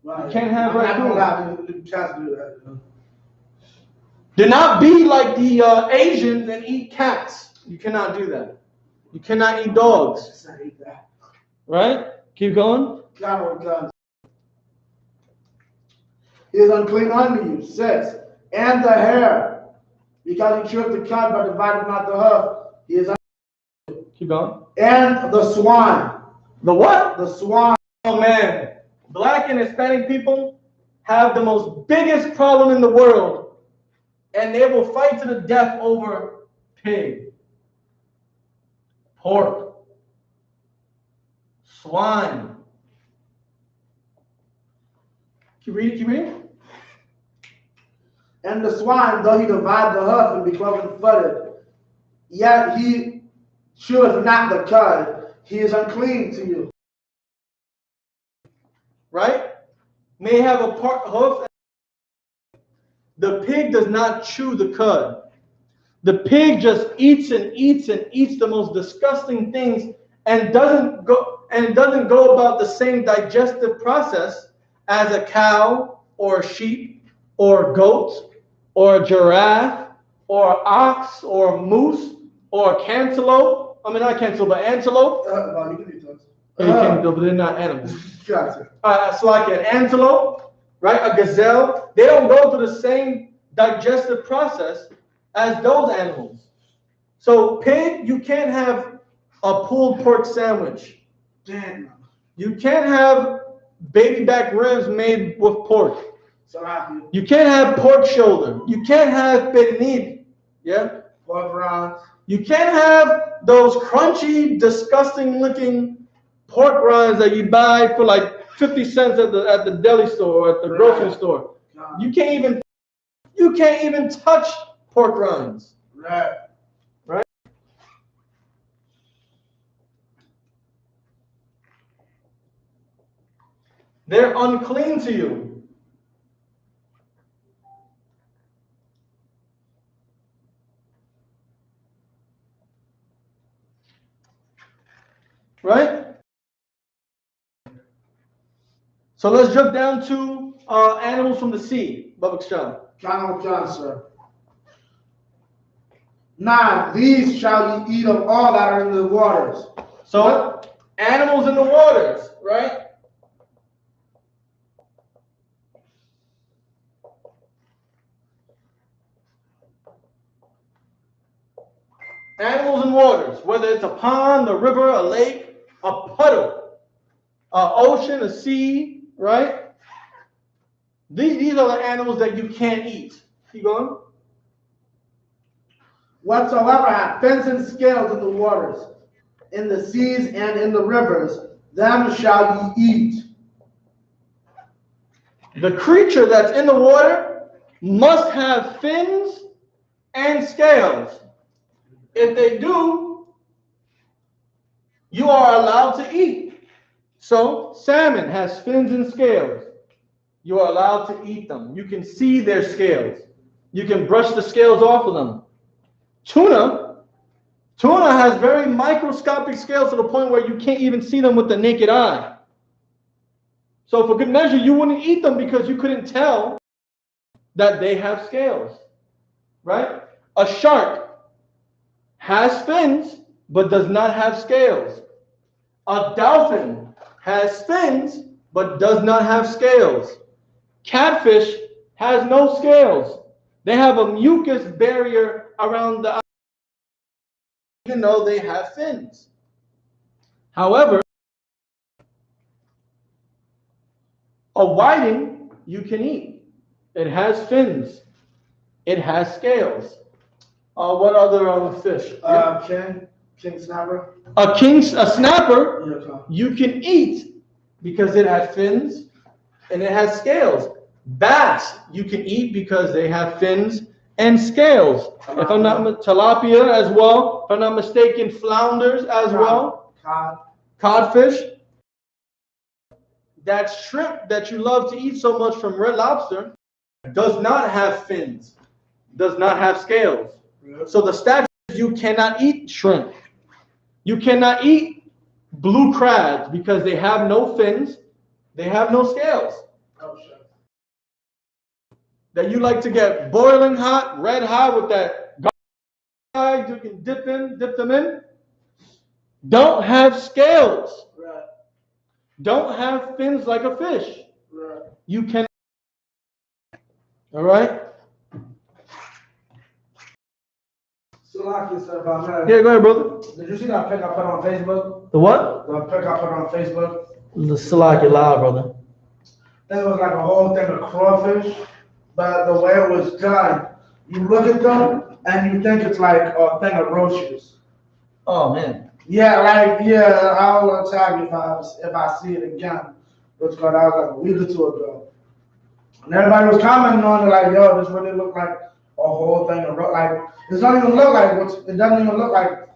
Right. You can't have raccoons. You can't do that. Do not be like the Asians and eat cats. You cannot do that. You cannot eat dogs. I eat that. Right? Keep going. God. He is unclean unto you. 6. And the hare, because he cheweth the cud, but divideth not the hoof. He is unclean. Keep going. And the swan. The what? The swan. Oh man. Black and Hispanic people have the most biggest problem in the world. And they will fight to the death over pig. pork, swine. Keep reading. And the swine, though he divide the hoof and be cloven-footed, yet he cheweth not the cud. He is unclean to you. Right? May have a hoof. The pig does not chew the cud. The pig just eats and eats and eats the most disgusting things and doesn't go about the same digestive process as a cow or a sheep or a goat or a giraffe or an ox or a moose or a cantaloupe. I mean, not cantaloupe, but antelope. You can eat those. You can do, but they're not animals. Gotcha. It's like an antelope, right? A gazelle. They don't go through the same digestive process as those animals. So pig, you can't have a pulled pork sandwich. Damn. You can't have baby back ribs made with pork. Salami. You can't have pork shoulder. You can't have pernil. Yeah? Pork rinds. You can't have those crunchy, disgusting looking pork rinds that you buy for like 50 cents at the deli store or at the grocery store. You can't even touch pork rinds. Right. Right? They're unclean to you. Right? So let's jump down to animals from the sea. Babak Shah. John, sir. 9. These shall ye eat of all that are in the waters. So, animals in the waters, right? Animals in waters, whether it's a pond, a river, a lake, a puddle, an ocean, a sea, right? These are the animals that you can't eat. Keep going. Whatsoever hath fins and scales in the waters, in the seas and in the rivers, them shall ye eat. The creature that's in the water must have fins and scales. If they do, you are allowed to eat. So, salmon has fins and scales. You are allowed to eat them. You can see their scales. You can brush the scales off of them. Tuna has very microscopic scales to the point where you can't even see them with the naked eye. So for good measure, you wouldn't eat them because you couldn't tell that they have scales, right? A shark has fins but does not have scales. A dolphin has fins but does not have scales. Catfish has no scales. They have a mucus barrier around the eye, even though they have fins. However, a whiting you can eat. It has fins. It has scales. What other fish? King snapper. A snapper you can eat because it has fins and it has scales. Bass you can eat because they have fins and scales. If I'm not tilapia as well. If I'm not mistaken, flounders as well. Codfish. That shrimp that you love to eat so much from Red Lobster does not have fins, does not have scales. So the statute is you cannot eat shrimp. You cannot eat blue crabs because they have no fins, they have no scales. That you like to get boiling hot, red hot with that garlic you can dip them in, don't have scales. Right. Don't have fins like a fish. Right. You can. All right. Salaki, sir, if I may. Yeah, go ahead, brother. Did you see that pic I put on Facebook? The what? The pic I put on Facebook? The Salaki loud, brother. I think it was like a whole thing of crawfish, but the way it was done, you look at them and you think it's like a thing of roaches. Oh man. Yeah, like yeah, I'll tag you if I see it again. Which God, I was like a week or two ago, and everybody was commenting on it like, "Yo, this really look like a whole thing of like it doesn't even look like it doesn't even look like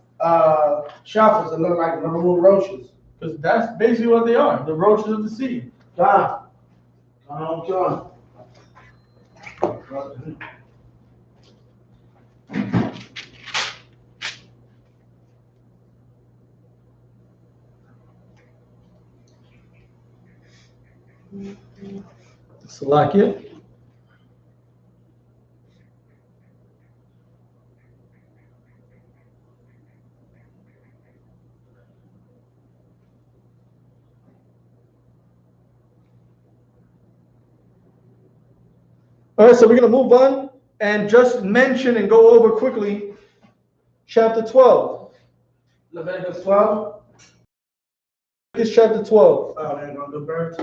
shells. It look like little roaches." Because that's basically what they are, the roaches of the sea. God, God. Salakia. All right, so we're going to move on and just mention and go over quickly chapter 12. Leviticus 12. Leviticus chapter 12. Oh, they're going to do birds.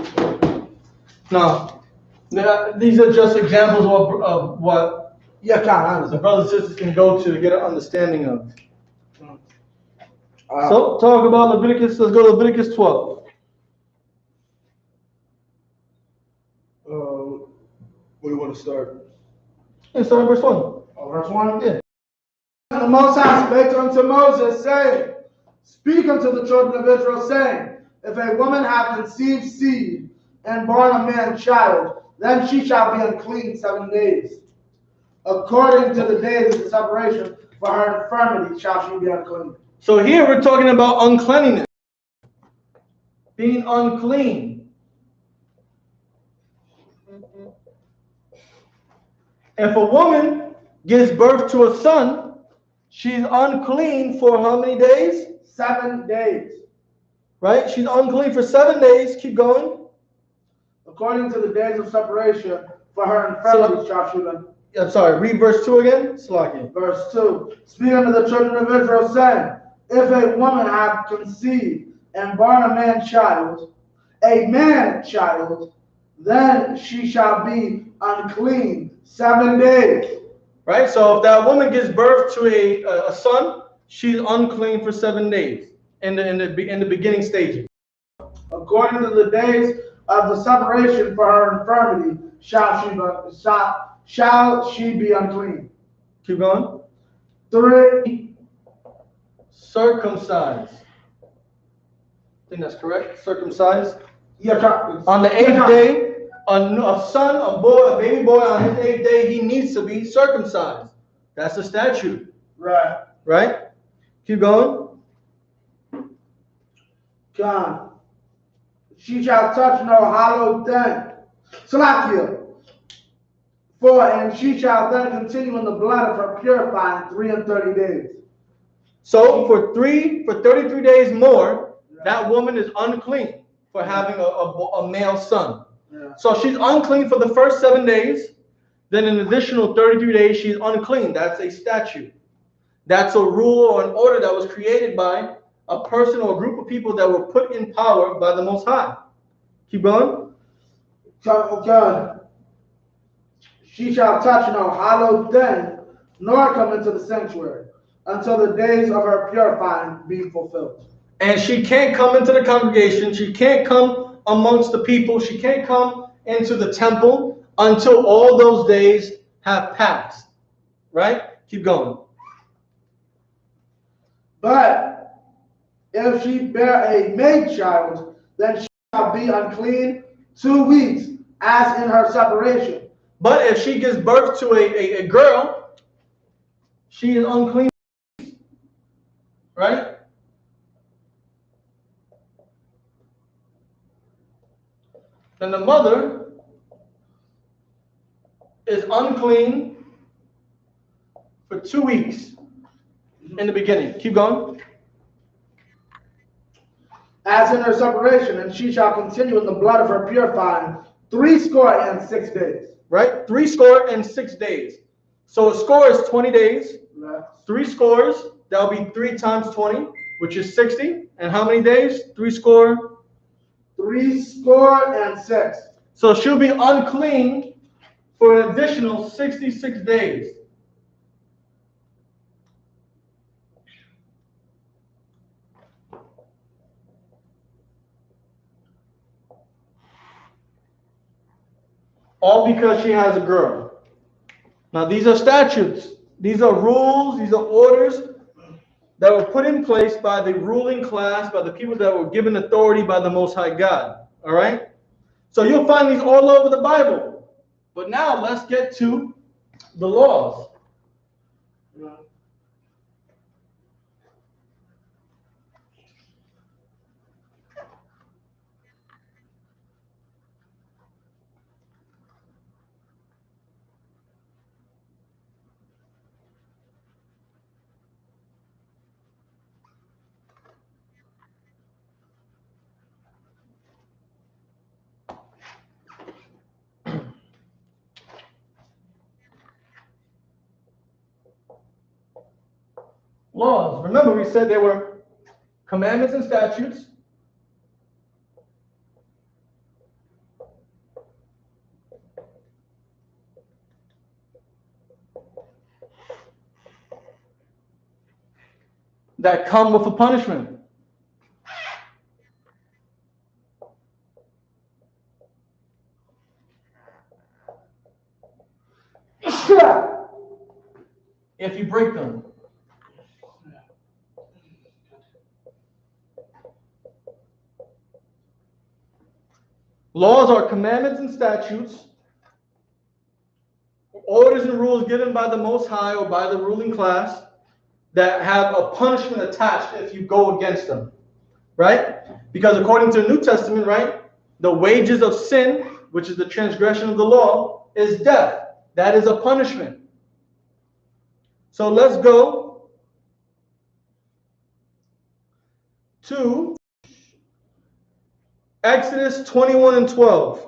Now, these are just examples of what Yeah, God, the brothers and sisters can go to get an understanding of. Wow. So, talk about Leviticus. Let's go to Leviticus 12. Where do you want to start? Let's start at verse 1. Oh, verse 1? Yeah. And the Most High spake unto Moses, saying, Speak unto the children of Israel, saying, If a woman have conceived seed and born a man child, then she shall be unclean 7 days. According to the days of the separation, for her infirmity shall she be unclean. So here we're talking about uncleanliness. Being unclean. If a woman gives birth to a son, she's unclean for how many days? 7 days. Right? She's unclean for 7 days. Keep going. According to the days of separation, for her infirmity shall she be unclean. I'm sorry, read verse 2 again. Slaki. Verse 2. Speak unto the children of Israel, saying, If a woman have conceived and born a man child, then she shall be unclean 7 days. Right? So if that woman gives birth to a son, she's unclean for 7 days in the beginning stages. According to the days of the separation for her infirmity, shall she be unclean. Keep going. 3. Circumcised. I think that's correct. Circumcised. Yeah, On the 8th day, a son, a boy, a baby boy, on his 8th day, he needs to be circumcised. That's the statute. Right. Right? Keep going. God. She shall touch no hallowed thing. Salakia. 4. And she shall then continue in the blood of her purifying 33 days. So for 33 days more, that woman is unclean for having a male son. Yeah. So she's unclean for the first 7 days. Then an additional 33 days, she's unclean. That's a statute. That's a rule or an order that was created by a person or a group of people that were put in power by the Most High. Keep going. God. She shall touch no hallowed thing, nor come into the sanctuary, until the days of her purifying be fulfilled. And she can't come into the congregation. She can't come amongst the people. She can't come into the temple until all those days have passed. Right? Keep going. But if she bear a maid child, then she shall be unclean 2 weeks, as in her separation. But if she gives birth to a girl, she is unclean. Right? Then the mother is unclean for 2 weeks in the beginning. Keep going. As in her separation, and she shall continue in the blood of her purifying 66 days. Right? 66 days. So a score is 20 days. Right. 3 scores, that'll be 3 times 20, which is 60. And how many days? 3 score? 66. So she'll be unclean for an additional 66 days. all because she has a girl. Now, these are statutes. These are rules. These are orders that were put in place by the ruling class, by the people that were given authority by the Most High God. All right? So you'll find these all over the Bible. But now let's get to the laws. Laws. Remember, we said there were commandments and statutes. That come with a punishment. If you break them. Laws are commandments and statutes, orders and rules given by the Most High or by the ruling class that have a punishment attached if you go against them, right? Because according to the New Testament, right, the wages of sin, which is the transgression of the law, is death. That is a punishment. So let's go to Exodus 21 and 12.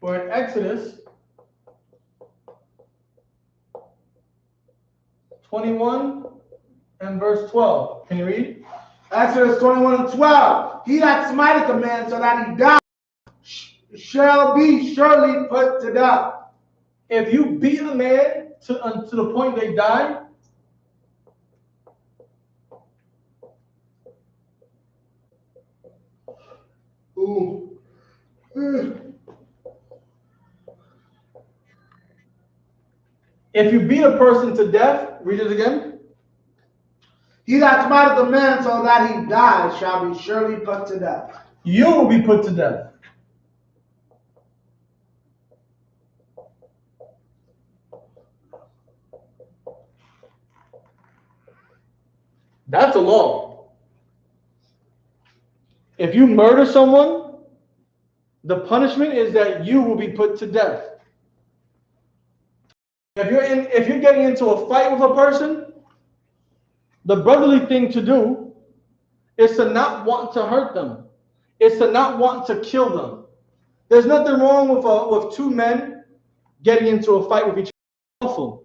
We're in Exodus 21 and verse 12. Can you read? Exodus 21 and 12. He that smiteth a man so that he die shall be surely put to death. If you beat a man to the point they die, if you beat a person to death, read it again. He that smiteth a man so that he die shall be surely put to death. You will be put to death. That's a law. If you murder someone, the punishment is that you will be put to death. If you're getting into a fight with a person, the brotherly thing to do is to not want to hurt them. It's to not want to kill them. There's nothing wrong with two men getting into a fight with each other.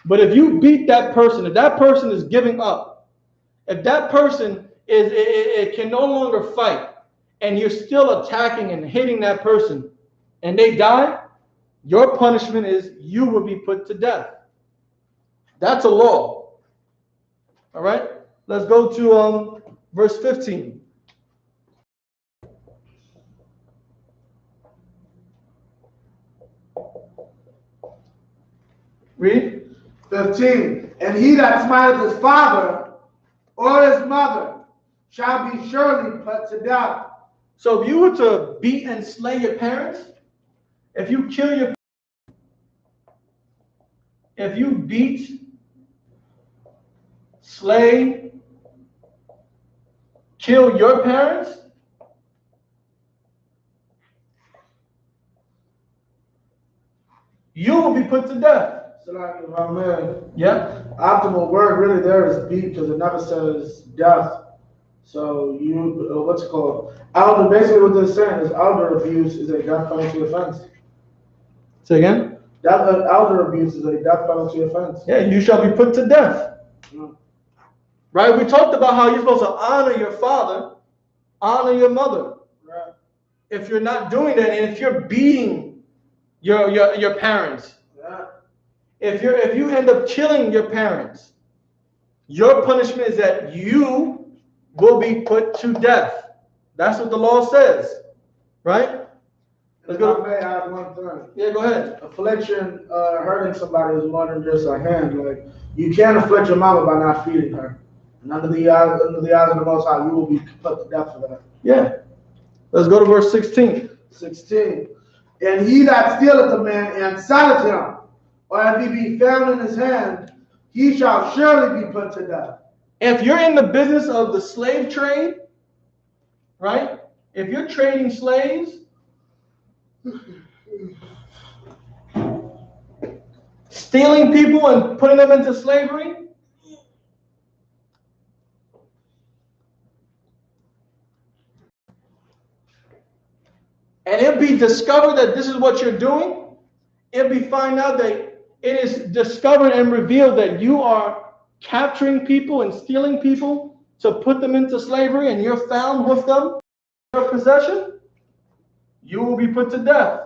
But if you beat that person, if that person is giving up, if that person can no longer fight, and you're still attacking and hitting that person, and they die, your punishment is you will be put to death. That's a law. All right? Let's go to verse 15. Read. 15. And he that smiteth his father or his mother shall be surely put to death. So if you were to beat and slay your parents, if you kill your, if you beat, slay, kill your parents, you will be put to death. So like if I'm in, Yeah. optimal word really there is beat because it never says death. So you, what's it called? Elder, basically what they're saying is elder abuse is a death penalty offense. Say again? Elder abuse is a death penalty offense. Yeah, you shall be put to death. Right? We talked about how you're supposed to honor your father, honor your mother. Right. If you're not doing that, and if you're beating your parents, Yeah. if you end up killing your parents, your punishment is that you will be put to death. That's what the law says, right? If I may add one thing. Yeah, go ahead. Affliction, hurting somebody is more than just a hand. Like, you can't afflict your mama by not feeding her. And under the eyes of the Most High, you will be put to death for that. Yeah. Let's go to verse 16. 16. And he that stealeth a man and selleth him, or if he be found in his hand, he shall surely be put to death. If you're in the business of the slave trade, right? If you're trading slaves, stealing people and putting them into slavery, and it'll be discovered that this is what you're doing, it'll be found out that it is discovered and revealed that you are capturing people and stealing people to put them into slavery, and you're found with them in your possession, you will be put to death.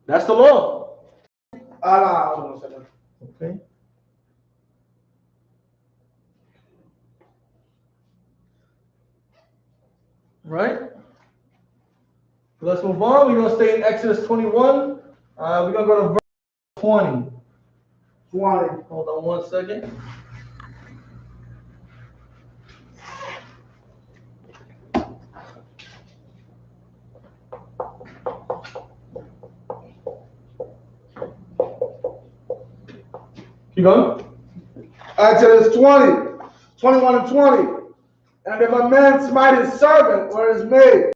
That's the law. Okay. Right? Let's move on. We're going to stay in Exodus 21. We're going to go to verse 20. 20. Hold on one second. Keep going. Exodus 20, 21 and 20. And if a man smite his servant or his maid,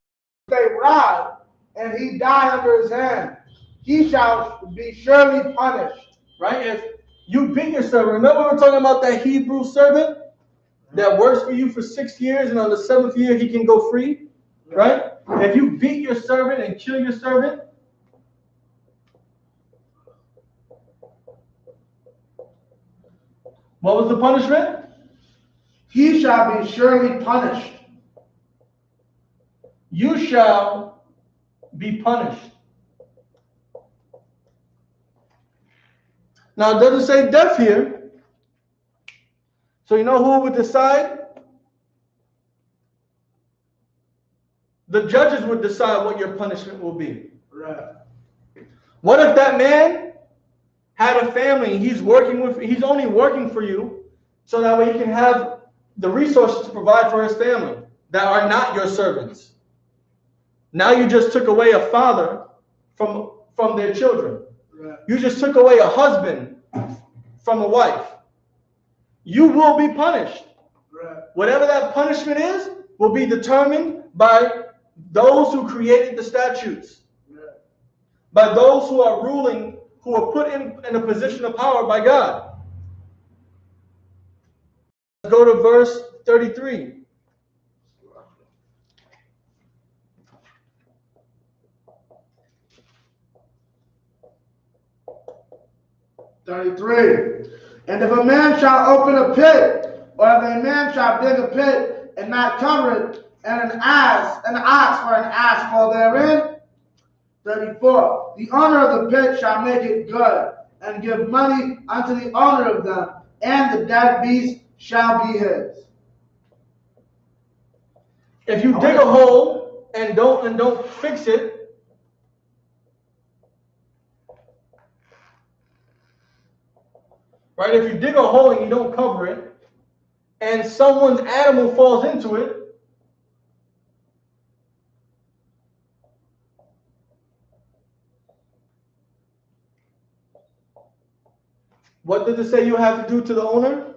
they rod, and he die under his hand, he shall be surely punished. Right? If you beat your servant, remember we were talking about that Hebrew servant that works for you for 6 years, and on the 7th year he can go free? Right? If you beat your servant and kill your servant, what was the punishment? He shall be surely punished. You shall be punished. Now, it doesn't say death here. So you know who would decide? The judges would decide what your punishment will be. Right. What if that man had a family? He's only working for you so that way he can have the resources to provide for his family that are not your servants. Now you just took away a father from their children. Right. You just took away a husband from a wife. You will be punished. Right. Whatever that punishment is will be determined by those who created the statutes, Right. by those who are ruling, who are put in a position of power by God. Let's go to verse 33. And if a man shall open a pit, or if a man shall dig a pit and not cover it, and an ox for an ass fall therein. 34. The owner of the pit shall make it good, and give money unto the owner of them, and the dead beast shall be his. If you dig a hole and don't fix it, right? If you dig a hole and you don't cover it, and someone's animal falls into it, what does it say you have to do to the owner?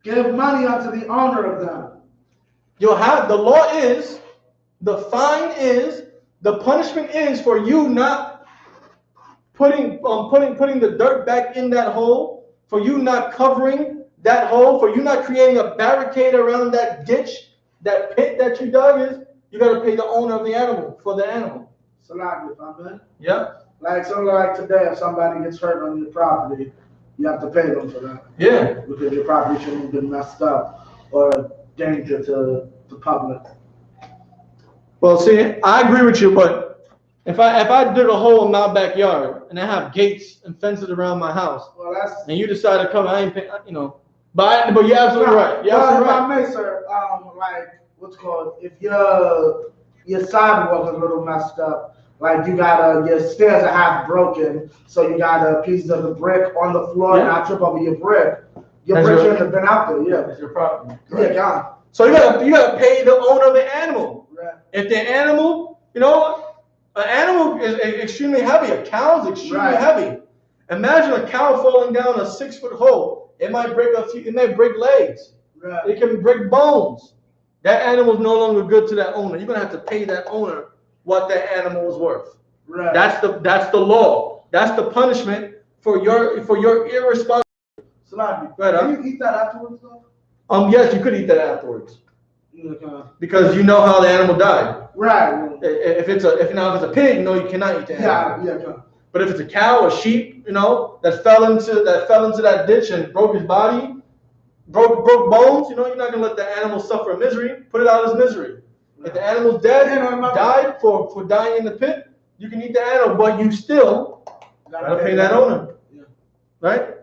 Give money unto the owner of them. You'll have, the law is, the fine is, the punishment is for you not putting the dirt back in that hole, for you not covering that hole, for you not creating a barricade around that ditch, that pit that you dug. Is you got to pay the owner of the animal for the animal. So like, if I'm in, Yeah. like so like today, if somebody gets hurt on your property, you have to pay them for that. Yeah. Because your property shouldn't have been messed up or danger to the public. Well, see, I agree with you, but if I dig a hole in my backyard and I have gates and fences around my house, well, that's, and you decide to come, I ain't pay, you know. But you're absolutely right. You're absolutely well, right. if I may, sir, like what's called, if your sidewalk is a little messed up, like you got your stairs are half broken, so you got a piece of the brick on the floor, not trip over your brick. Your brick shouldn't have been out there. Yeah, it's your property. Yeah, gone. So you gotta pay the owner of the animal. Right. If the animal, you know, an animal is extremely heavy. A cow is extremely heavy. Imagine a cow falling down a 6-foot hole. It might break it may break legs. Right. It can break bones. That animal is no longer good to that owner. You're gonna have to pay that owner what that animal is worth. Right. That's the law. That's the punishment for your irresponsibility. Salami. Right, Can you eat that afterwards, though? Yes, you could eat that afterwards. Okay. Because you know how the animal died. Right. If it's a pig, no, you cannot eat the animal. Yeah. But if it's a cow or sheep, you know, that fell into that ditch and broke his body, broke bones, you know, you're not gonna let the animal suffer misery. Put it out of his misery. If the animal's dead, died for dying in the pit, you can eat the animal, but you still gotta pay that owner. Yeah. Right?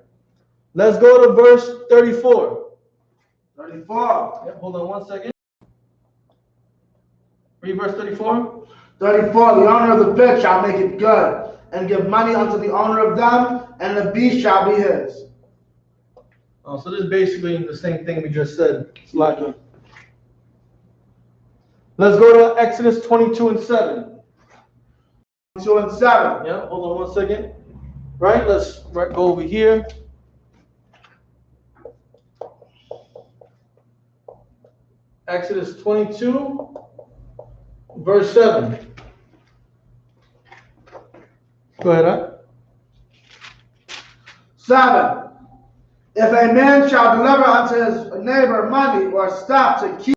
Let's go to verse 34. 34. Yeah, hold on one second. Read verse 34. 34. The owner of the pit shall make it good, and give money unto the owner of them, and the beast shall be his. Oh, so this is basically the same thing we just said. Let's go to Exodus 22:7. 2:7. Yeah, hold on one second. Right, let's go over here. Exodus 22, verse 7. Go ahead, huh? 7. If a man shall deliver unto his neighbor money or stuff to keep,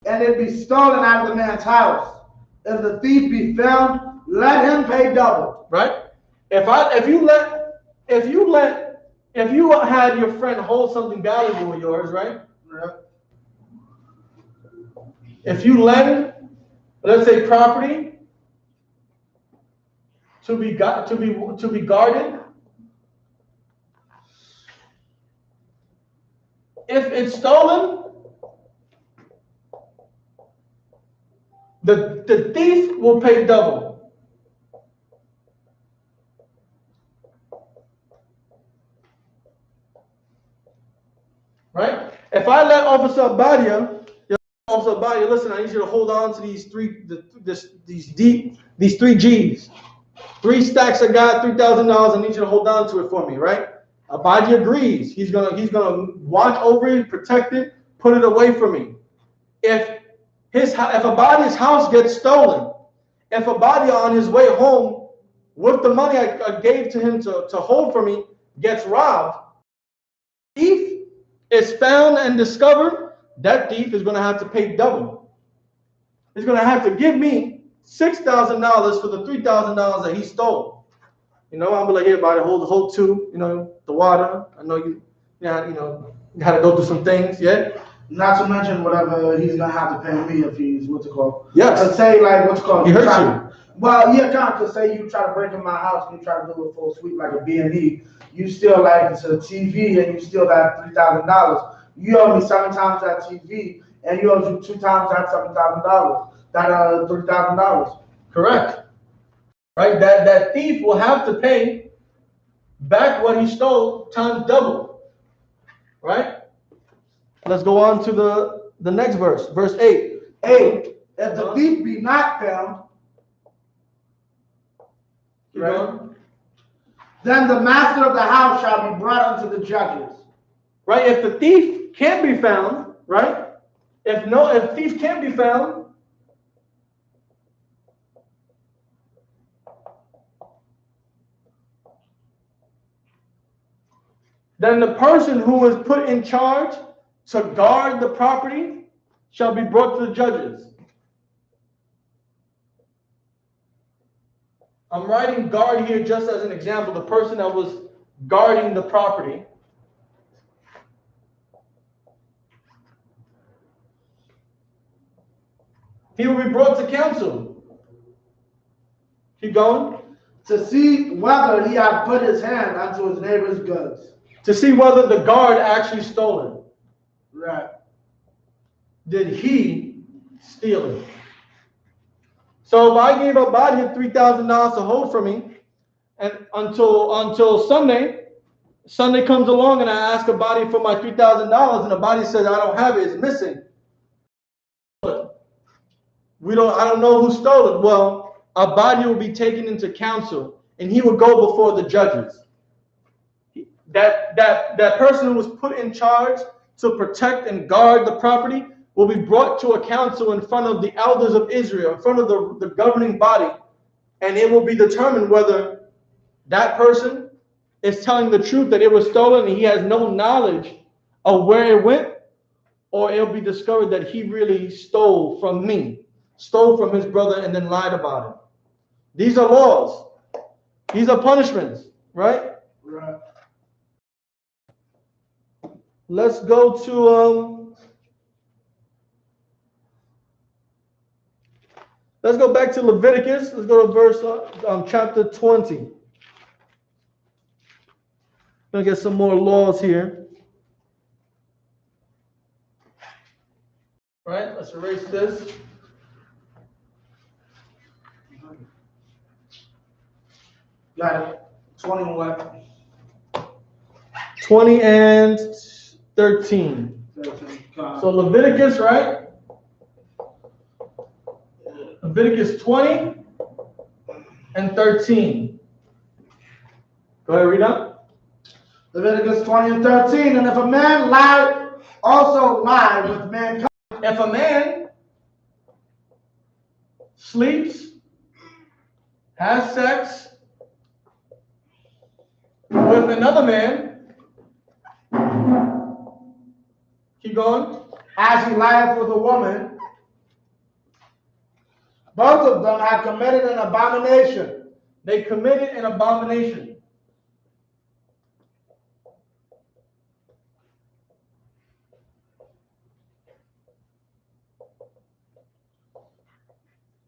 and it be stolen out of the man's house, if the thief be found, let him pay double. Right? If you had your friend hold something valuable of yours, right? Yeah. If you lend, let's say, property to be guarded, if it's stolen, the thief will pay double. Right? If I let Officer Abadia, listen, I need you to hold on to these three G's. 3 stacks I got, $3,000. I need you to hold on to it for me, right? Abadia agrees. He's gonna watch over it, protect it, put it away from me. If Abadia's house gets stolen, if Abadia on his way home with the money I gave to him to hold for me gets robbed, thief is found and discovered, that thief is going to have to pay double. He's going to have to give me $6,000 for the $3,000 that he stole. You know, I'm like, here, buddy, hold 2. You know, the water. I know you had to go through some things. Yeah. Not to mention whatever he's gonna have to pay me if he's Yes. Let's say He hurts you. Well, yeah, kind of. Cause say you try to break in my house and you try to do a full sweep like a B&E, you still like it's a TV and you still got $3,000. You owe me 7 times that TV and you owe you 2 times that $7,000. That $3,000. Correct. Right. That thief will have to pay back what he stole times double. Right. Let's go on to the next verse. Verse 8. 8. If the thief be not found, right, then the master of the house shall be brought unto the judges. Right? If the thief can't be found, right? If thief can't be found, then the person who was put in charge to guard the property shall be brought to the judges. I'm writing guard here just as an example, the person that was guarding the property. He will be brought to counsel. Keep going. To see whether he had put his hand unto his neighbor's goods. To see whether the guard actually stole it. Right. Did he steal it? So if I gave a body $3,000 to hold for me, and until Sunday comes along and I ask a body for my $3,000 and the body says I don't have it, it's missing. I don't know who stole it. Well, a body will be taken into counsel and he will go before the judges. That person who was put in charge to protect and guard the property will be brought to a council in front of the elders of Israel, in front of the governing body, and it will be determined whether that person is telling the truth that it was stolen and he has no knowledge of where it went, or it'll be discovered that he really stole from his brother, and then lied about it. These are laws. These are punishments, right? Right. Let's go back to Leviticus. Let's go to verse chapter 20. I'm gonna get some more laws here. Right? Let's erase this. Got it. 20 and what? 20 and 13. So Leviticus, right? Leviticus 20 and 13. Go ahead, read up. Leviticus 20 and 13. And if a man also lie with mankind. If a man sleeps, has sex with another man, keep going. As he lieth with a woman, both of them have committed an abomination. They committed an abomination.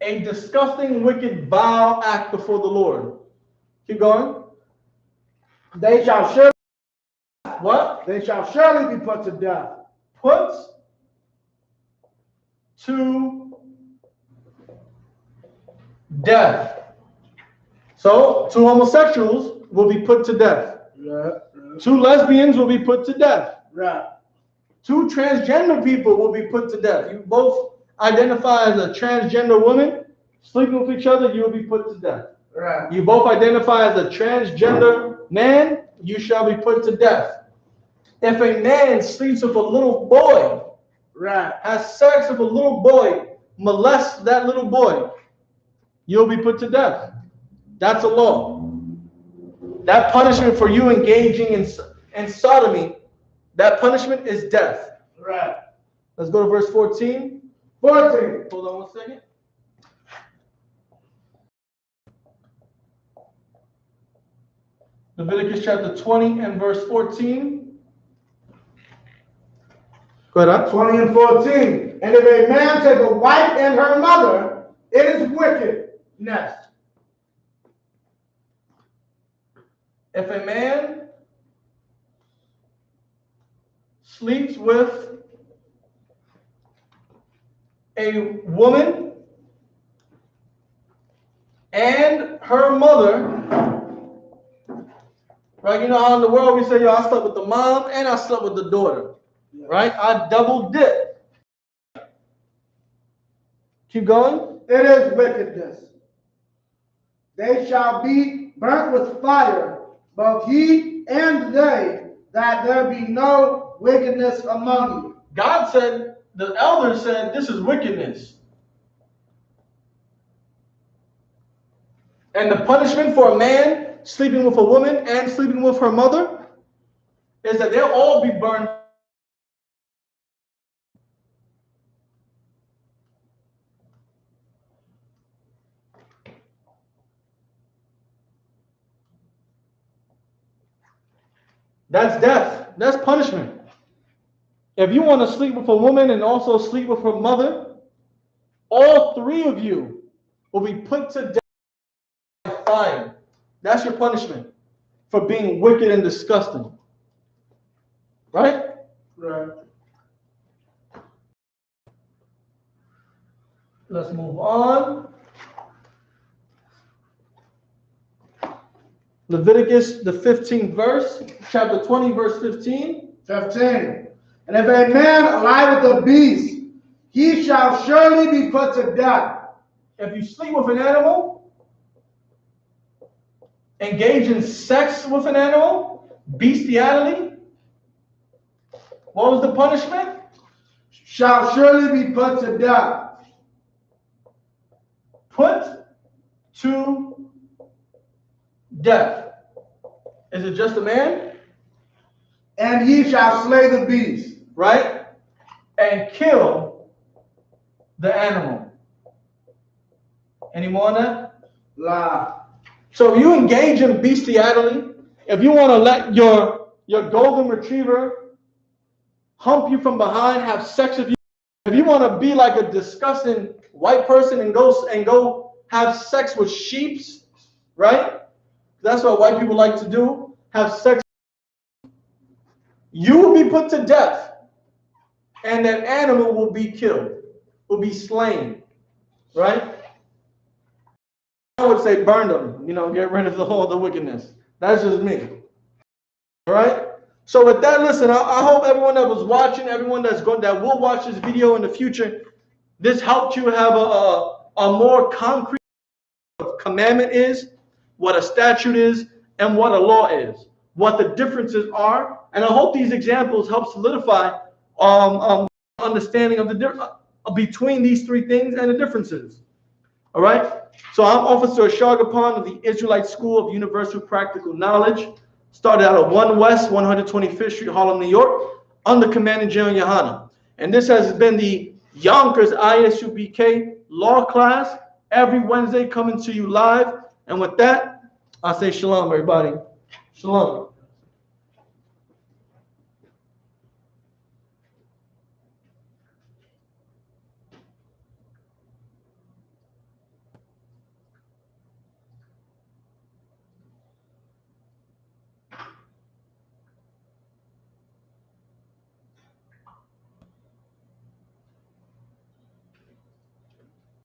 A disgusting, wicked, vile act before the Lord. Keep going. They shall surely What? They shall surely be put to death. Put to death. So, 2 homosexuals will be put to death. Right. 2 lesbians will be put to death. Right. 2 transgender people will be put to death. You both identify as a transgender woman, sleeping with each other, you will be put to death. Right. You both identify as a transgender man, you shall be put to death. If a man sleeps with a little boy, right, has sex with a little boy, molests that little boy, you'll be put to death. That's a law. That punishment for you engaging in sodomy, that punishment is death. Right. Let's go to verse 14. 14. Hold on one second. Leviticus chapter 20 and verse 14. Go ahead. 20 and 14. And if a man take a wife and her mother, it is wickedness. If a man sleeps with a woman and her mother, right? You know how in the world we say, yo, I slept with the mom and I slept with the daughter, right? I double dip. Keep going. It is wickedness. They shall be burnt with fire, both he and they, that there be no wickedness among you. God said, the elders said, this is wickedness. And the punishment for a man sleeping with a woman and sleeping with her mother is that they'll all be burned. That's death. That's punishment. If you want to sleep with a woman and also sleep with her mother, all three of you will be put to death by fire. That's your punishment for being wicked and disgusting. Right? Right. Let's move on. Leviticus, the 15th verse, chapter 20, verse 15. 15. And if a man lie with a beast, he shall surely be put to death. If you sleep with an animal, engage in sex with an animal, bestiality, what was the punishment? Shall surely be put to death. Put to death. Is it just a man? And ye shall slay the beast. Right? And kill the animal. Any more on that? La. So if you engage in bestiality, if you want to let your golden retriever hump you from behind, have sex with you, if you want to be like a disgusting white person and go have sex with sheeps, right? That's what white people like to do, have sex. You will be put to death, and that animal will be killed, will be slain, right? I would say burn them, get rid of all the wickedness. That's just me. All right? So with that, listen, I hope everyone that was watching, everyone that will watch this video in the future, this helped you have a more concrete commandment is, what a statute is, and what a law is, what the differences are. And I hope these examples help solidify understanding of the between these three things and the differences. All right? So I'm Officer Ashagapan of the Israelite School of Universal Practical Knowledge. Started out at 1 West 125th Street, Harlem, New York, under Commanding General YAHANNA. And this has been the Yonkers I.S.U.P.K law class, every Wednesday coming to you live. And with that, I say shalom, everybody. Shalom.